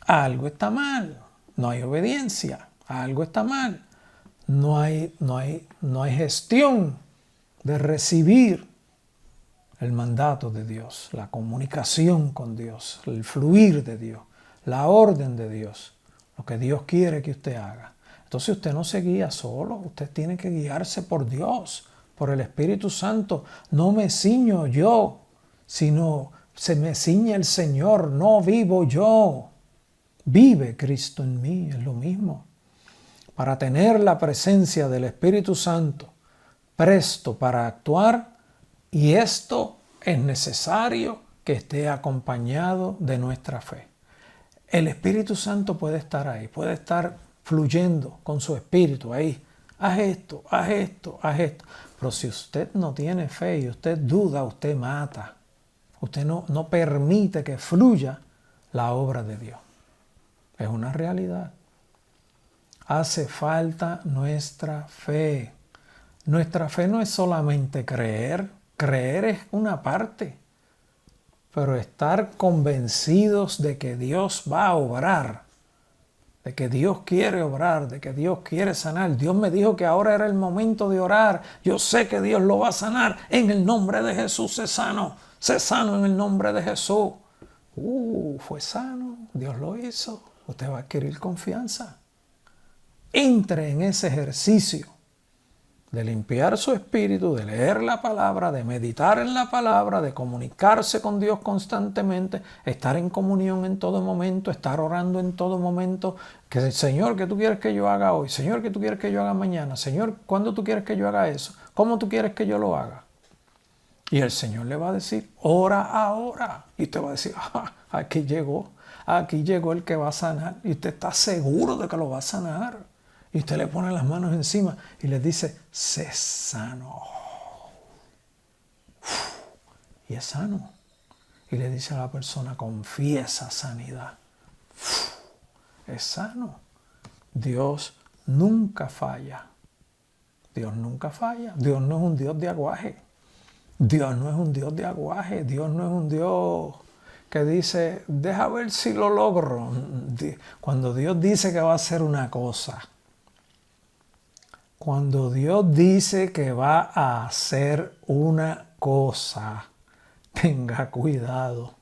Speaker 1: Algo está mal. No hay obediencia. Algo está mal. No hay gestión de recibir el mandato de Dios, la comunicación con Dios, el fluir de Dios, la orden de Dios, lo que Dios quiere que usted haga. Entonces usted no se guía solo, usted tiene que guiarse por Dios, por el Espíritu Santo. No me ciño yo, sino se me ciñe el Señor, no vivo yo. Vive Cristo en mí, es lo mismo. Para tener la presencia del Espíritu Santo presto para actuar, y esto es necesario que esté acompañado de nuestra fe. El Espíritu Santo puede estar ahí, puede estar fluyendo con su Espíritu ahí. Haz esto, haz esto, haz esto. Pero si usted no tiene fe y usted duda, usted mata. Usted no permite que fluya la obra de Dios. Es una realidad. Hace falta nuestra fe. Nuestra fe no es solamente creer. Creer es una parte. Pero estar convencidos de que Dios va a obrar, de que Dios quiere obrar, de que Dios quiere sanar. Dios me dijo que ahora era el momento de orar. Yo sé que Dios lo va a sanar. En el nombre de Jesús, sé sano. Sé sano en el nombre de Jesús. Fue sano. Dios lo hizo. Usted va a adquirir confianza. Entre en ese ejercicio de limpiar su espíritu, de leer la palabra, de meditar en la palabra, de comunicarse con Dios constantemente, estar en comunión en todo momento, estar orando en todo momento. Que Señor, ¿qué tú quieres que yo haga hoy? Señor, ¿qué tú quieres que yo haga mañana? Señor, ¿cuándo tú quieres que yo haga eso? ¿Cómo tú quieres que yo lo haga? Y el Señor le va a decir, ora ahora. Y usted va a decir, aquí llegó el que va a sanar. Y usted está seguro de que lo va a sanar. Y usted le pone las manos encima y le dice, sé sano. Y es sano. Y le dice a la persona, confiesa sanidad. Es sano. Dios nunca falla. Dios nunca falla. Dios no es un Dios de aguaje. Dios no es un Dios de aguaje. Dios no es un Dios que dice, deja ver si lo logro. Cuando Dios dice que va a hacer una cosa, cuando Dios dice que va a hacer una cosa, tenga cuidado.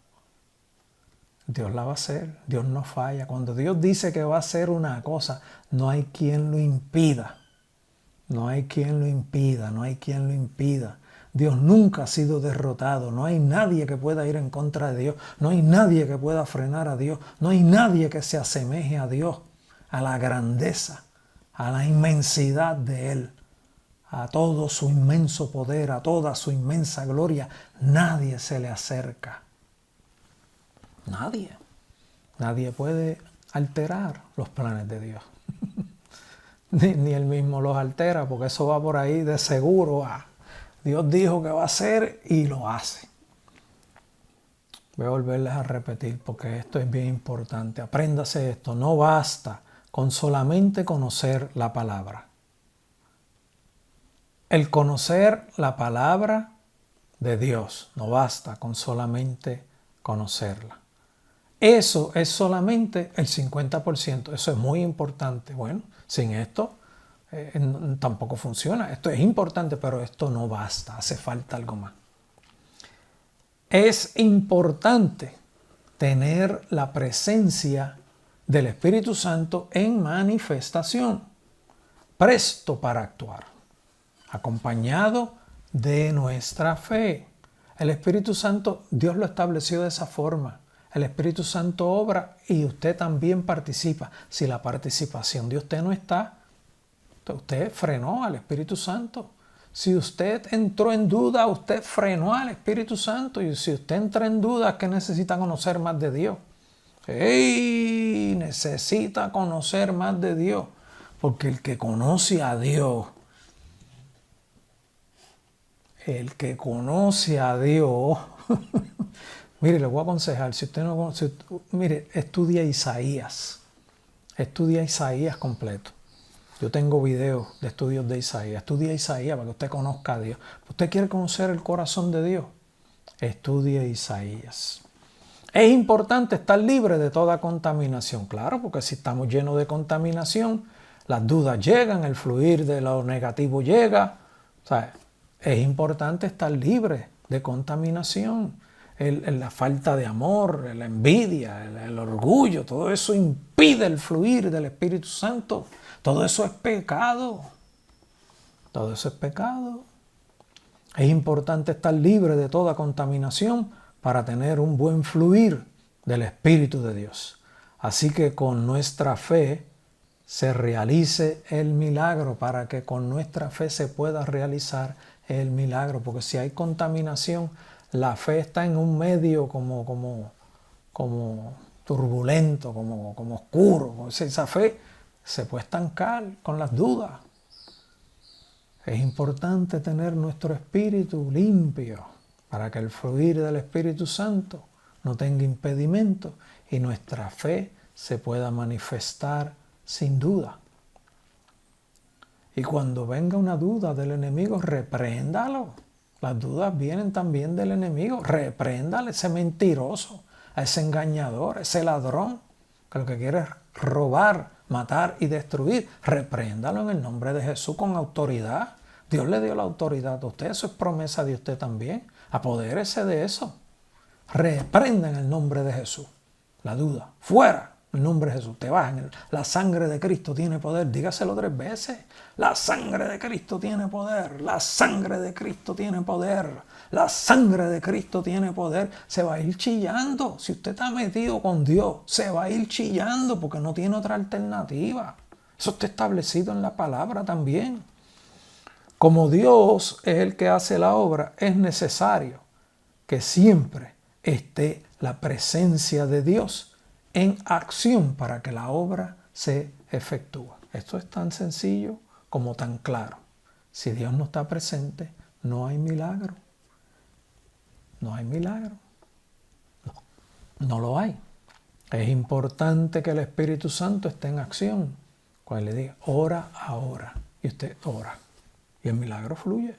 Speaker 1: Dios la va a hacer. Dios no falla. Cuando Dios dice que va a hacer una cosa, no hay quien lo impida. No hay quien lo impida. No hay quien lo impida. Dios nunca ha sido derrotado. No hay nadie que pueda ir en contra de Dios. No hay nadie que pueda frenar a Dios. No hay nadie que se asemeje a Dios, a la grandeza, a la inmensidad de Él, a todo su inmenso poder, a toda su inmensa gloria. Nadie se le acerca. Nadie. Nadie puede alterar los planes de Dios. Ni Él mismo los altera, porque eso va por ahí de seguro. Dios dijo que va a hacer y lo hace. Voy a volverles a repetir porque esto es bien importante. Apréndase esto. No basta con solamente conocer la palabra. El conocer la palabra de Dios no basta con solamente conocerla. Eso es solamente el 50%. Eso es muy importante. Bueno, sin esto tampoco funciona. Esto es importante, pero esto no basta. Hace falta algo más. Es importante tener la presencia del Espíritu Santo en manifestación, presto para actuar, acompañado de nuestra fe. El Espíritu Santo, Dios lo estableció de esa forma. el Espíritu Santo obra y usted también participa. Si la participación de usted no está, usted frenó al Espíritu Santo. Si usted entró en duda, usted frenó al Espíritu Santo. Y si usted entra en duda, es que necesita conocer más de Dios. ¡Ey! Necesita conocer más de Dios. Porque el que conoce a Dios, mire, le voy a aconsejar, si usted no conoce, mire, estudia Isaías completo. Yo tengo videos de estudios de Isaías. Estudia Isaías para que usted conozca a Dios. ¿Usted quiere conocer el corazón de Dios? Estudie Isaías. Es importante estar libre de toda contaminación. Claro, porque si estamos llenos de contaminación, las dudas llegan, el fluir de lo negativo llega. O sea, es importante estar libre de contaminación. La falta de amor, la envidia, el orgullo, todo eso impide el fluir del Espíritu Santo. Todo eso es pecado. Todo eso es pecado. Es importante estar libre de toda contaminación para tener un buen fluir del Espíritu de Dios. Así que con nuestra fe se realice el milagro, para que con nuestra fe se pueda realizar el milagro. Porque si hay contaminación, la fe está en un medio como turbulento, como oscuro. Esa fe se puede estancar con las dudas. Es importante tener nuestro espíritu limpio para que el fluir del Espíritu Santo no tenga impedimento y nuestra fe se pueda manifestar sin duda. Y cuando venga una duda del enemigo, repréndalo. Las dudas vienen también del enemigo. Repréndale a ese mentiroso, a ese engañador, a ese ladrón, que lo que quiere es robar, matar y destruir. Repréndalo en el nombre de Jesús con autoridad. Dios le dio la autoridad a usted. Eso es promesa de usted también. Apodérese de eso. Reprenda en el nombre de Jesús la duda. Fuera. En el nombre de Jesús. Te vas. La sangre de Cristo tiene poder. Dígaselo 3 veces. La sangre de Cristo tiene poder. La sangre de Cristo tiene poder. La sangre de Cristo tiene poder. Se va a ir chillando. Si usted está metido con Dios, se va a ir chillando porque no tiene otra alternativa. Eso está establecido en la palabra también. Como Dios es el que hace la obra, es necesario que siempre esté la presencia de Dios en acción para que la obra se efectúe. Esto es tan sencillo como tan claro. Si Dios no está presente, no hay milagro. No hay milagro. No lo hay. Es importante que el Espíritu Santo esté en acción. Cuando le diga, ora ahora, y usted ora. Y el milagro fluye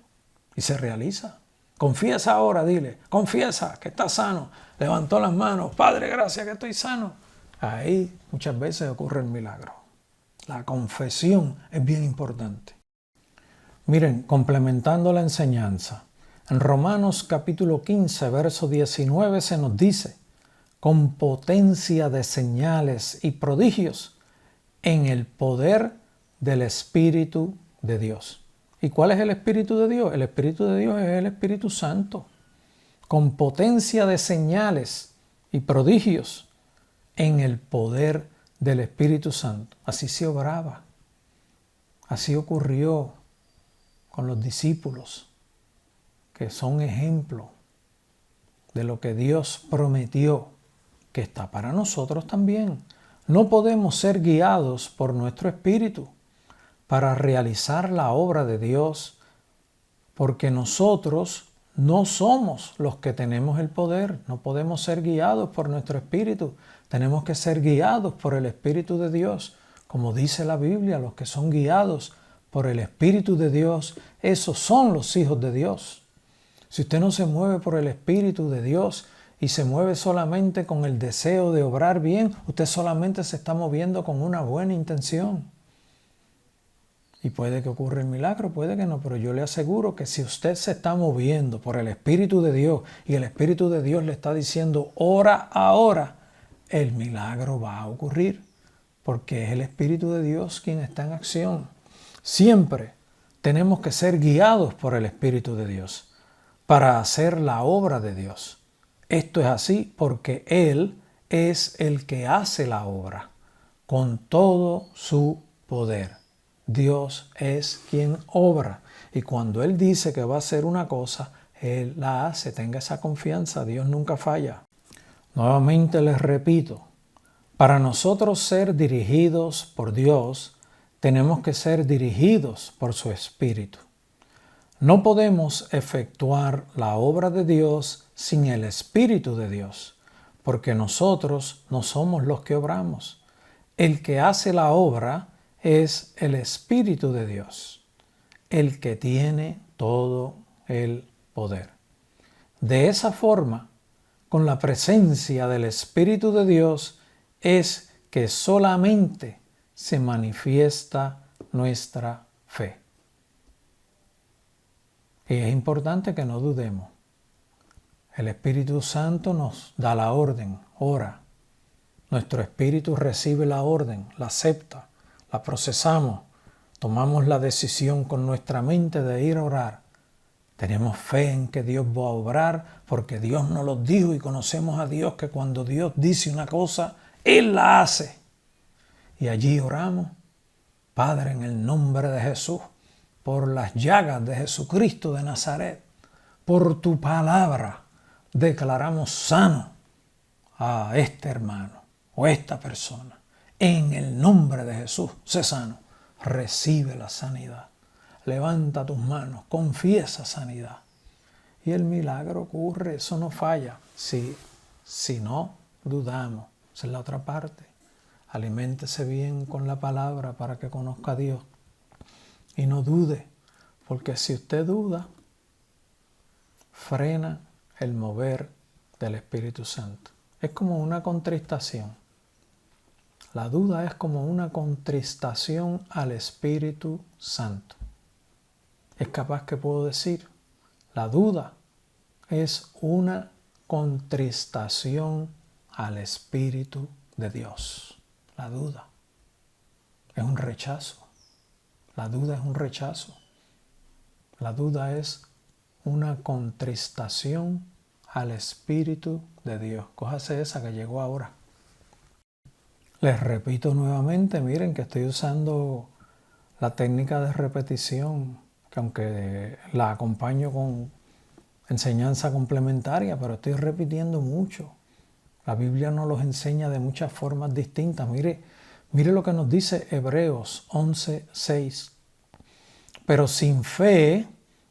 Speaker 1: y se realiza. Confiesa ahora, dile, confiesa que estás sano. Levantó las manos, Padre, gracias que estoy sano. Ahí muchas veces ocurre el milagro. La confesión es bien importante. Miren, complementando la enseñanza, en Romanos capítulo 15, verso 19 se nos dice, con potencia de señales y prodigios en el poder del Espíritu de Dios. ¿Y cuál es el Espíritu de Dios? El Espíritu de Dios es el Espíritu Santo. Con potencia de señales y prodigios en el poder del Espíritu Santo. Así se obraba. Así ocurrió con los discípulos, que son ejemplo de lo que Dios prometió, que está para nosotros también. No podemos ser guiados por nuestro espíritu para realizar la obra de Dios, porque nosotros no somos los que tenemos el poder. No podemos ser guiados por nuestro espíritu. Tenemos que ser guiados por el Espíritu de Dios. Como dice la Biblia, los que son guiados por el Espíritu de Dios, esos son los hijos de Dios. Si usted no se mueve por el Espíritu de Dios y se mueve solamente con el deseo de obrar bien, usted solamente se está moviendo con una buena intención. Y puede que ocurra el milagro, puede que no, pero yo le aseguro que si usted se está moviendo por el Espíritu de Dios y el Espíritu de Dios le está diciendo, ora ahora, el milagro va a ocurrir, porque es el Espíritu de Dios quien está en acción. Siempre tenemos que ser guiados por el Espíritu de Dios para hacer la obra de Dios. Esto es así porque Él es el que hace la obra con todo su poder. Dios es quien obra. Y cuando Él dice que va a hacer una cosa, Él la hace. Tenga esa confianza. Dios nunca falla. Nuevamente les repito, para nosotros ser dirigidos por Dios, tenemos que ser dirigidos por su Espíritu. No podemos efectuar la obra de Dios sin el Espíritu de Dios, porque nosotros no somos los que obramos. El que hace la obra es el Espíritu de Dios, el que tiene todo el poder. De esa forma, con la presencia del Espíritu de Dios, es que solamente se manifiesta nuestra fe. Y es importante que no dudemos. El Espíritu Santo nos da la orden, ora. Nuestro espíritu recibe la orden, la acepta, la procesamos, tomamos la decisión con nuestra mente de ir a orar. Tenemos fe en que Dios va a obrar porque Dios nos lo dijo y conocemos a Dios que cuando Dios dice una cosa, Él la hace. Y allí oramos, Padre, en el nombre de Jesús, por las llagas de Jesucristo de Nazaret, por tu palabra, declaramos sano a este hermano o esta persona. En el nombre de Jesús, sé sano, recibe la sanidad. Levanta tus manos, confiesa sanidad. Y el milagro ocurre, eso no falla. Si no dudamos, esa es la otra parte. Aliméntese bien con la palabra para que conozca a Dios. Y no dude, porque si usted duda, frena el mover del Espíritu Santo. Es como una contristación. La duda es como una contristación al Espíritu Santo. Es capaz que puedo decir, la duda es una contristación al Espíritu de Dios. La duda es un rechazo. La duda es un rechazo. La duda es una contristación al Espíritu de Dios. Cójase esa que llegó ahora. Les repito nuevamente, miren que estoy usando la técnica de repetición, que aunque la acompaño con enseñanza complementaria, pero estoy repitiendo mucho. La Biblia nos los enseña de muchas formas distintas. Mire lo que nos dice Hebreos 11:6. Pero sin fe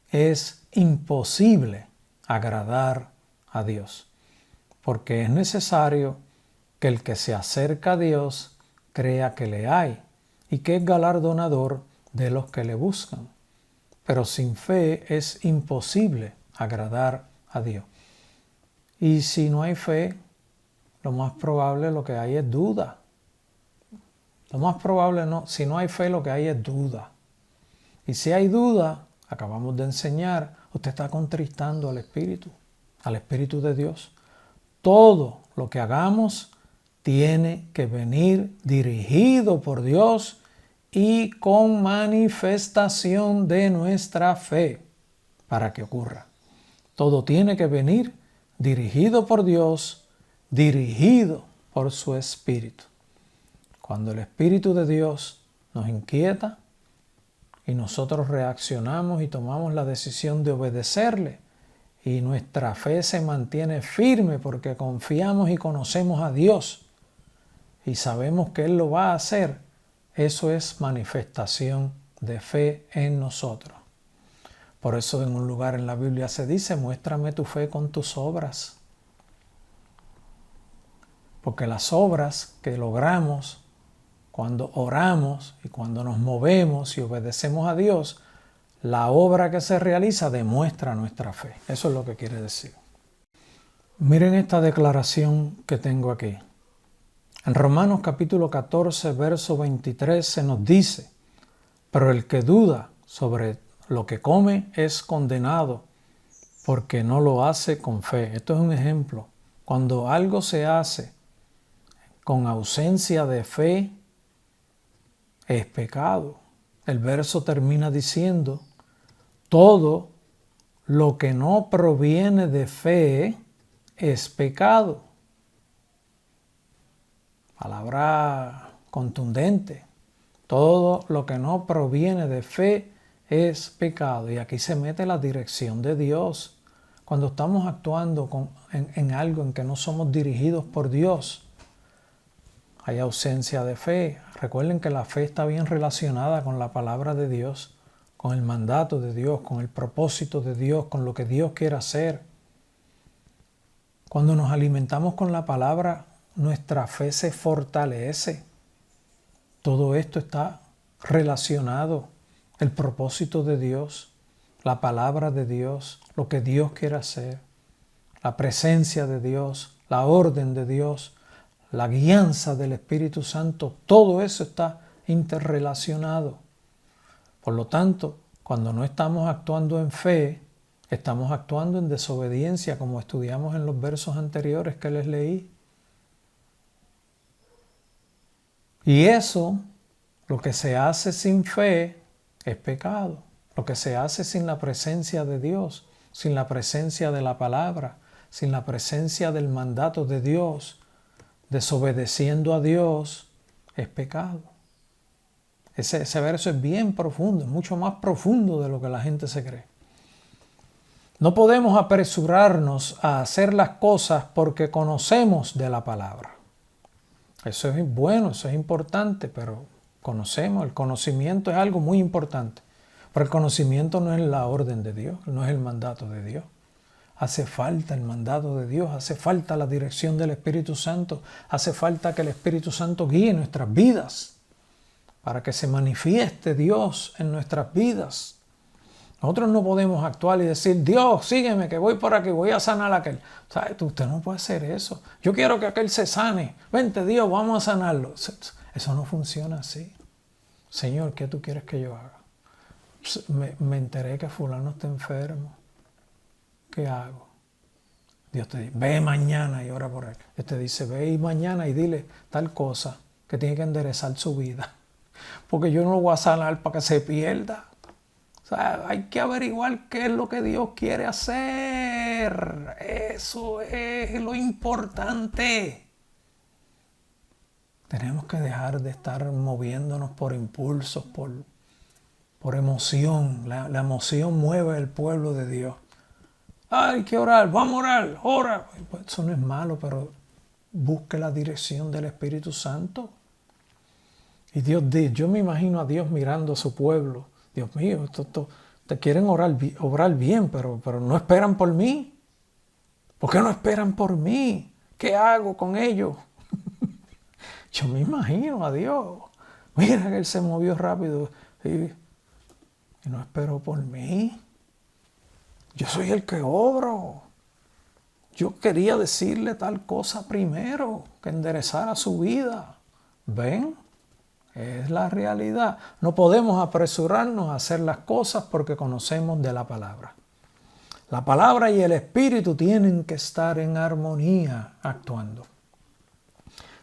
Speaker 1: es imposible agradar a Dios, porque es necesario que el que se acerca a Dios crea que le hay y que es galardonador de los que le buscan. Pero sin fe es imposible agradar a Dios. Y si no hay fe, lo más probable lo que hay es duda. Lo más probable si no hay fe, lo que hay es duda. Y si hay duda, acabamos de enseñar, usted está contristando al Espíritu de Dios. Todo lo que hagamos tiene que venir dirigido por Dios y con manifestación de nuestra fe para que ocurra. Todo tiene que venir dirigido por Dios, dirigido por su Espíritu. Cuando el Espíritu de Dios nos inquieta y nosotros reaccionamos y tomamos la decisión de obedecerle y nuestra fe se mantiene firme porque confiamos y conocemos a Dios y sabemos que Él lo va a hacer, eso es manifestación de fe en nosotros. Por eso en un lugar en la Biblia se dice, muéstrame tu fe con tus obras. Porque las obras que logramos cuando oramos y cuando nos movemos y obedecemos a Dios, la obra que se realiza demuestra nuestra fe. Eso es lo que quiere decir. Miren esta declaración que tengo aquí. En Romanos capítulo 14, verso 23 se nos dice, pero el que duda sobre lo que come es condenado porque no lo hace con fe. Esto es un ejemplo. Cuando algo se hace con ausencia de fe, es pecado. El verso termina diciendo, todo lo que no proviene de fe es pecado. palabra contundente. Todo lo que no proviene de fe es pecado. Y aquí se mete la dirección de Dios. Cuando estamos actuando en algo en que no somos dirigidos por Dios, hay ausencia de fe. Recuerden que la fe está bien relacionada con la palabra de Dios, con el mandato de Dios, con el propósito de Dios, con lo que Dios quiere hacer. Cuando nos alimentamos con la palabra, nuestra fe se fortalece. Todo esto está relacionado. El propósito de Dios, la palabra de Dios, lo que Dios quiere hacer, la presencia de Dios, la orden de Dios, la guianza del Espíritu Santo, todo eso está interrelacionado. Por lo tanto, cuando no estamos actuando en fe, estamos actuando en desobediencia, como estudiamos en los versos anteriores que les leí. Y eso, lo que se hace sin fe, es pecado. Lo que se hace sin la presencia de Dios, sin la presencia de la palabra, sin la presencia del mandato de Dios, desobedeciendo a Dios, es pecado. Ese verso es bien profundo, mucho más profundo de lo que la gente se cree. No podemos apresurarnos a hacer las cosas porque conocemos de la palabra. Eso es bueno, eso es importante, pero conocemos, el conocimiento es algo muy importante. Pero el conocimiento no es la orden de Dios, no es el mandato de Dios. Hace falta el mandato de Dios, hace falta la dirección del Espíritu Santo, hace falta que el Espíritu Santo guíe nuestras vidas para que se manifieste Dios en nuestras vidas. Nosotros no podemos actuar y decir, Dios, sígueme que voy por aquí, voy a sanar a aquel. ¿Sabe? Usted no puede hacer eso. Yo quiero que aquel se sane. Vente Dios, vamos a sanarlo. Eso no funciona así. Señor, ¿qué tú quieres que yo haga? Me enteré que fulano está enfermo. ¿Qué hago? Dios te dice, ve mañana y ora por él. Dios te dice, ve mañana y dile tal cosa que tiene que enderezar su vida. Porque yo no lo voy a sanar para que se pierda. O sea, hay que averiguar qué es lo que Dios quiere hacer. Eso es lo importante. Tenemos que dejar de estar moviéndonos por impulsos, por emoción. La emoción mueve el pueblo de Dios. Hay que orar, vamos a orar, ora. Pues eso no es malo, pero busque la dirección del Espíritu Santo. Y Dios dice, yo me imagino a Dios mirando a su pueblo. Dios mío, te quieren obrar bien, pero no esperan por mí. ¿Por qué no esperan por mí? ¿Qué hago con ellos? Yo me imagino a Dios. Mira que Él se movió rápido y no esperó por mí. Yo soy el que obro. Yo quería decirle tal cosa primero, que enderezara su vida. ¿Ven? Es la realidad. No podemos apresurarnos a hacer las cosas porque conocemos de la palabra. La palabra y el Espíritu tienen que estar en armonía actuando.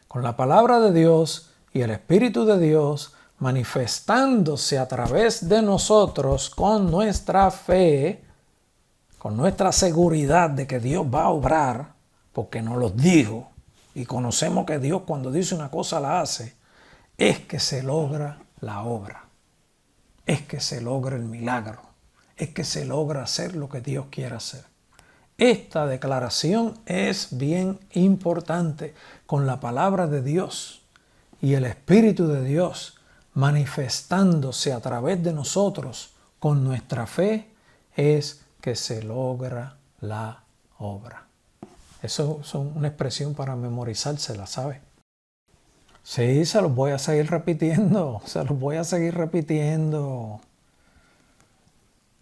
Speaker 1: Con la palabra de Dios y el Espíritu de Dios manifestándose a través de nosotros con nuestra fe, con nuestra seguridad de que Dios va a obrar, porque nos lo dijo, y conocemos que Dios cuando dice una cosa la hace, es que se logra la obra, es que se logra el milagro, es que se logra hacer lo que Dios quiere hacer. Esta declaración es bien importante. Con la palabra de Dios y el Espíritu de Dios manifestándose a través de nosotros con nuestra fe, es que se logra la obra. Eso es una expresión para memorizársela, ¿sabe? Sí, se los voy a seguir repitiendo,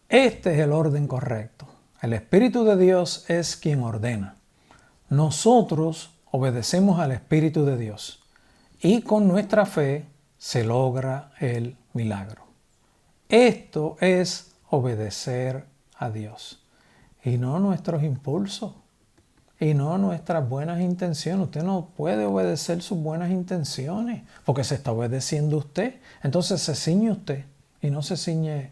Speaker 1: Este es el orden correcto. El Espíritu de Dios es quien ordena. Nosotros obedecemos al Espíritu de Dios y con nuestra fe se logra el milagro. Esto es obedecer a Dios y no nuestros impulsos y no nuestras buenas intenciones. Usted no puede obedecer sus buenas intenciones porque se está obedeciendo usted. Entonces se ciñe usted y no se ciñe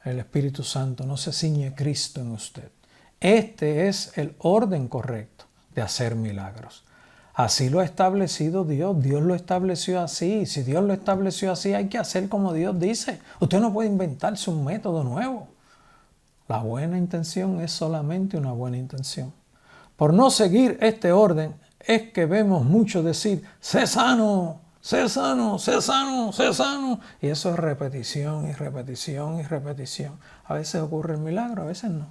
Speaker 1: el Espíritu Santo, no se ciñe Cristo en usted. Este es el orden correcto de hacer milagros. Así lo ha establecido Dios. Dios lo estableció así. Si Dios lo estableció así, hay que hacer como Dios dice. Usted no puede inventarse un método nuevo. La buena intención es solamente una buena intención. Por no seguir este orden es que vemos mucho decir, sé sano, sé sano, sé sano, sé sano. Y eso es repetición y repetición y repetición. A veces ocurre el milagro, a veces no.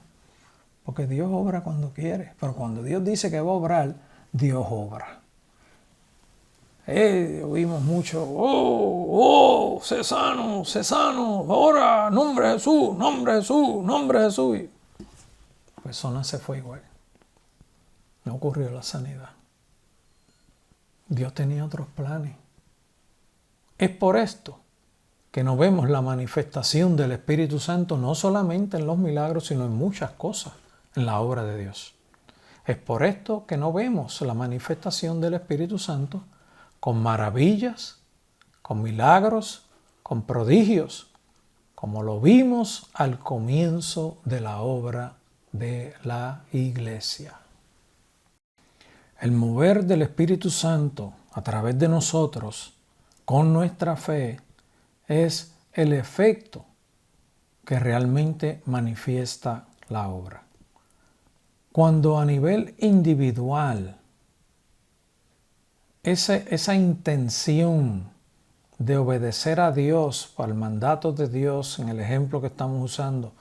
Speaker 1: Porque Dios obra cuando quiere. Pero cuando Dios dice que va a obrar, Dios obra. Oímos mucho, sé sano, ahora, nombre de Jesús, nombre de Jesús, nombre de Jesús. Y la persona se fue igual. No ocurrió la sanidad. Dios tenía otros planes. Es por esto que no vemos la manifestación del Espíritu Santo no solamente en los milagros, sino en muchas cosas en la obra de Dios. Es por esto que no vemos la manifestación del Espíritu Santo con maravillas, con milagros, con prodigios, como lo vimos al comienzo de la obra de la Iglesia. El mover del Espíritu Santo a través de nosotros, con nuestra fe, es el efecto que realmente manifiesta la obra. Cuando a nivel individual, esa intención de obedecer a Dios, al mandato de Dios, en el ejemplo que estamos usando,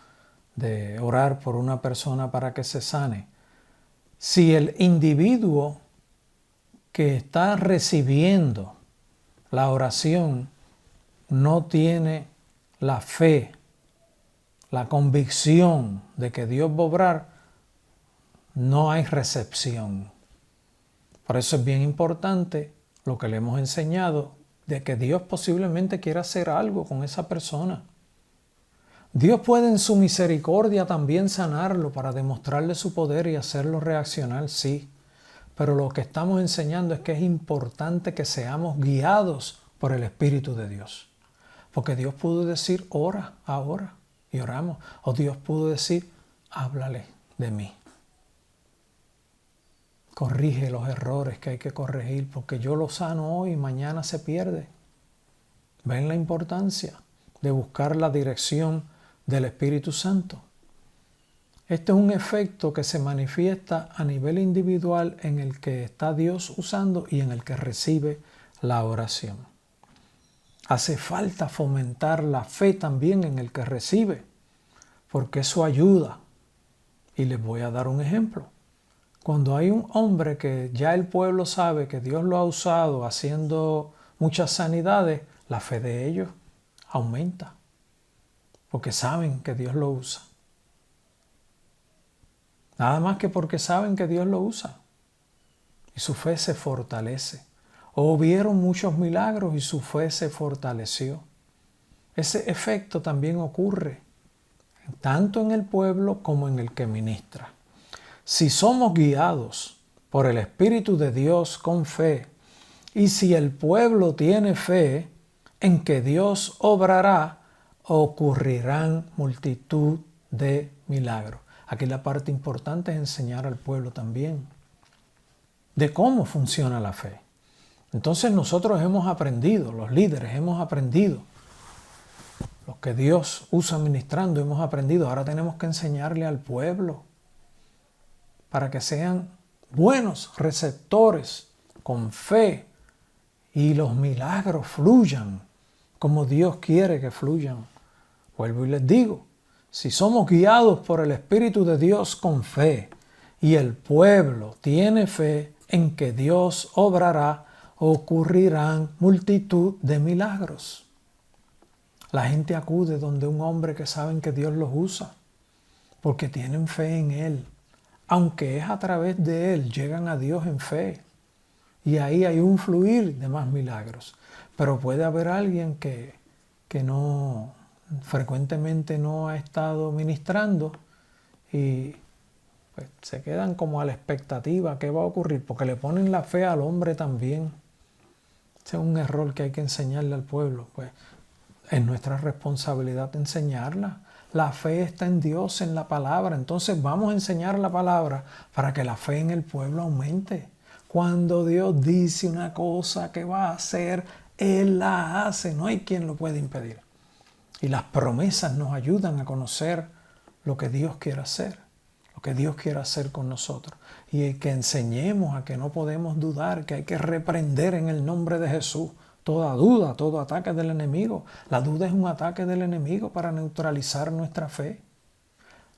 Speaker 1: de orar por una persona para que se sane, si el individuo que está recibiendo la oración no tiene la fe, la convicción de que Dios va a obrar, no hay recepción. Por eso es bien importante lo que le hemos enseñado de que Dios posiblemente quiera hacer algo con esa persona. Dios puede en su misericordia también sanarlo para demostrarle su poder y hacerlo reaccionar, sí. Pero lo que estamos enseñando es que es importante que seamos guiados por el Espíritu de Dios. Porque Dios pudo decir, ora ahora, y oramos. O Dios pudo decir, háblale de mí. Corrige los errores que hay que corregir, porque yo lo sano hoy y mañana se pierde. ¿Ven la importancia de buscar la dirección del Espíritu Santo? Este es un efecto que se manifiesta a nivel individual en el que está Dios usando y en el que recibe la oración. Hace falta fomentar la fe también en el que recibe, porque eso ayuda. Y les voy a dar un ejemplo. Cuando hay un hombre que ya el pueblo sabe que Dios lo ha usado haciendo muchas sanidades, la fe de ellos aumenta, porque saben que Dios lo usa. Nada más que porque saben que Dios lo usa. Y su fe se fortalece. O vieron muchos milagros y su fe se fortaleció. Ese efecto también ocurre tanto en el pueblo como en el que ministra. Si somos guiados por el Espíritu de Dios con fe, y si el pueblo tiene fe en que Dios obrará, ocurrirán multitud de milagros. Aquí la parte importante es enseñar al pueblo también de cómo funciona la fe. Entonces nosotros hemos aprendido, los líderes hemos aprendido, los que Dios usa ministrando hemos aprendido. Ahora tenemos que enseñarle al pueblo para que sean buenos receptores con fe y los milagros fluyan como Dios quiere que fluyan. Vuelvo y les digo, si somos guiados por el Espíritu de Dios con fe y el pueblo tiene fe en que Dios obrará, ocurrirán multitud de milagros. La gente acude donde un hombre que saben que Dios los usa, porque tienen fe en Él. Aunque es a través de Él, llegan a Dios en fe. Y ahí hay un fluir de más milagros. Pero puede haber alguien que no, frecuentemente no ha estado ministrando y pues, se quedan como a la expectativa qué va a ocurrir, porque le ponen la fe al hombre también. Ese es un error que hay que enseñarle al pueblo. Pues es nuestra responsabilidad enseñarla. La fe está en Dios, en la palabra. Entonces vamos a enseñar la palabra para que la fe en el pueblo aumente. Cuando Dios dice una cosa que va a hacer, Él la hace. No hay quien lo pueda impedir. Y las promesas nos ayudan a conocer lo que Dios quiere hacer, lo que Dios quiere hacer con nosotros. Y que enseñemos a que no podemos dudar, que hay que reprender en el nombre de Jesús toda duda, todo ataque del enemigo. La duda es un ataque del enemigo para neutralizar nuestra fe.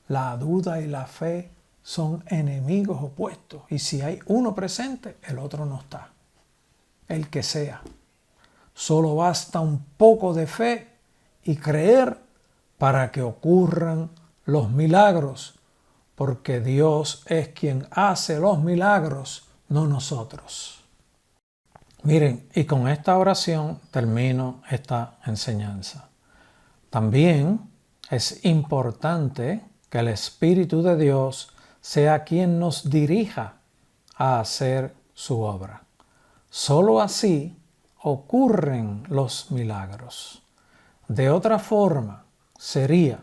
Speaker 1: La duda y la fe son enemigos opuestos. Y si hay uno presente, el otro no está. El que sea. Solo basta un poco de fe y creer para que ocurran los milagros, porque Dios es quien hace los milagros, no nosotros. Miren, y con esta oración termino esta enseñanza. También es importante que el Espíritu de Dios sea quien nos dirija a hacer su obra. Solo así ocurren los milagros. De otra forma sería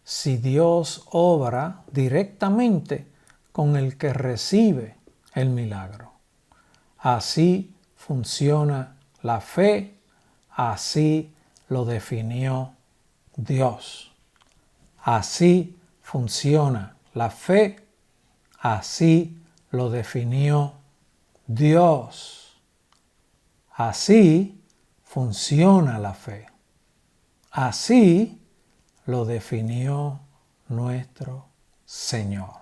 Speaker 1: si Dios obra directamente con el que recibe el milagro. Así funciona la fe, así lo definió Dios. Así funciona la fe, así lo definió Dios. Así funciona la fe. Así lo definió nuestro Señor.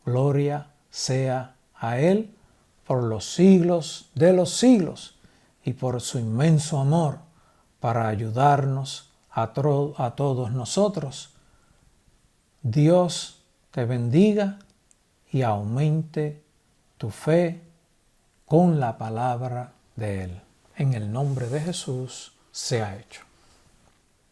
Speaker 1: Gloria sea a Él por los siglos de los siglos y por su inmenso amor para ayudarnos a todos nosotros. Dios te bendiga y aumente tu fe con la palabra de Él. En el nombre de Jesús sea hecho.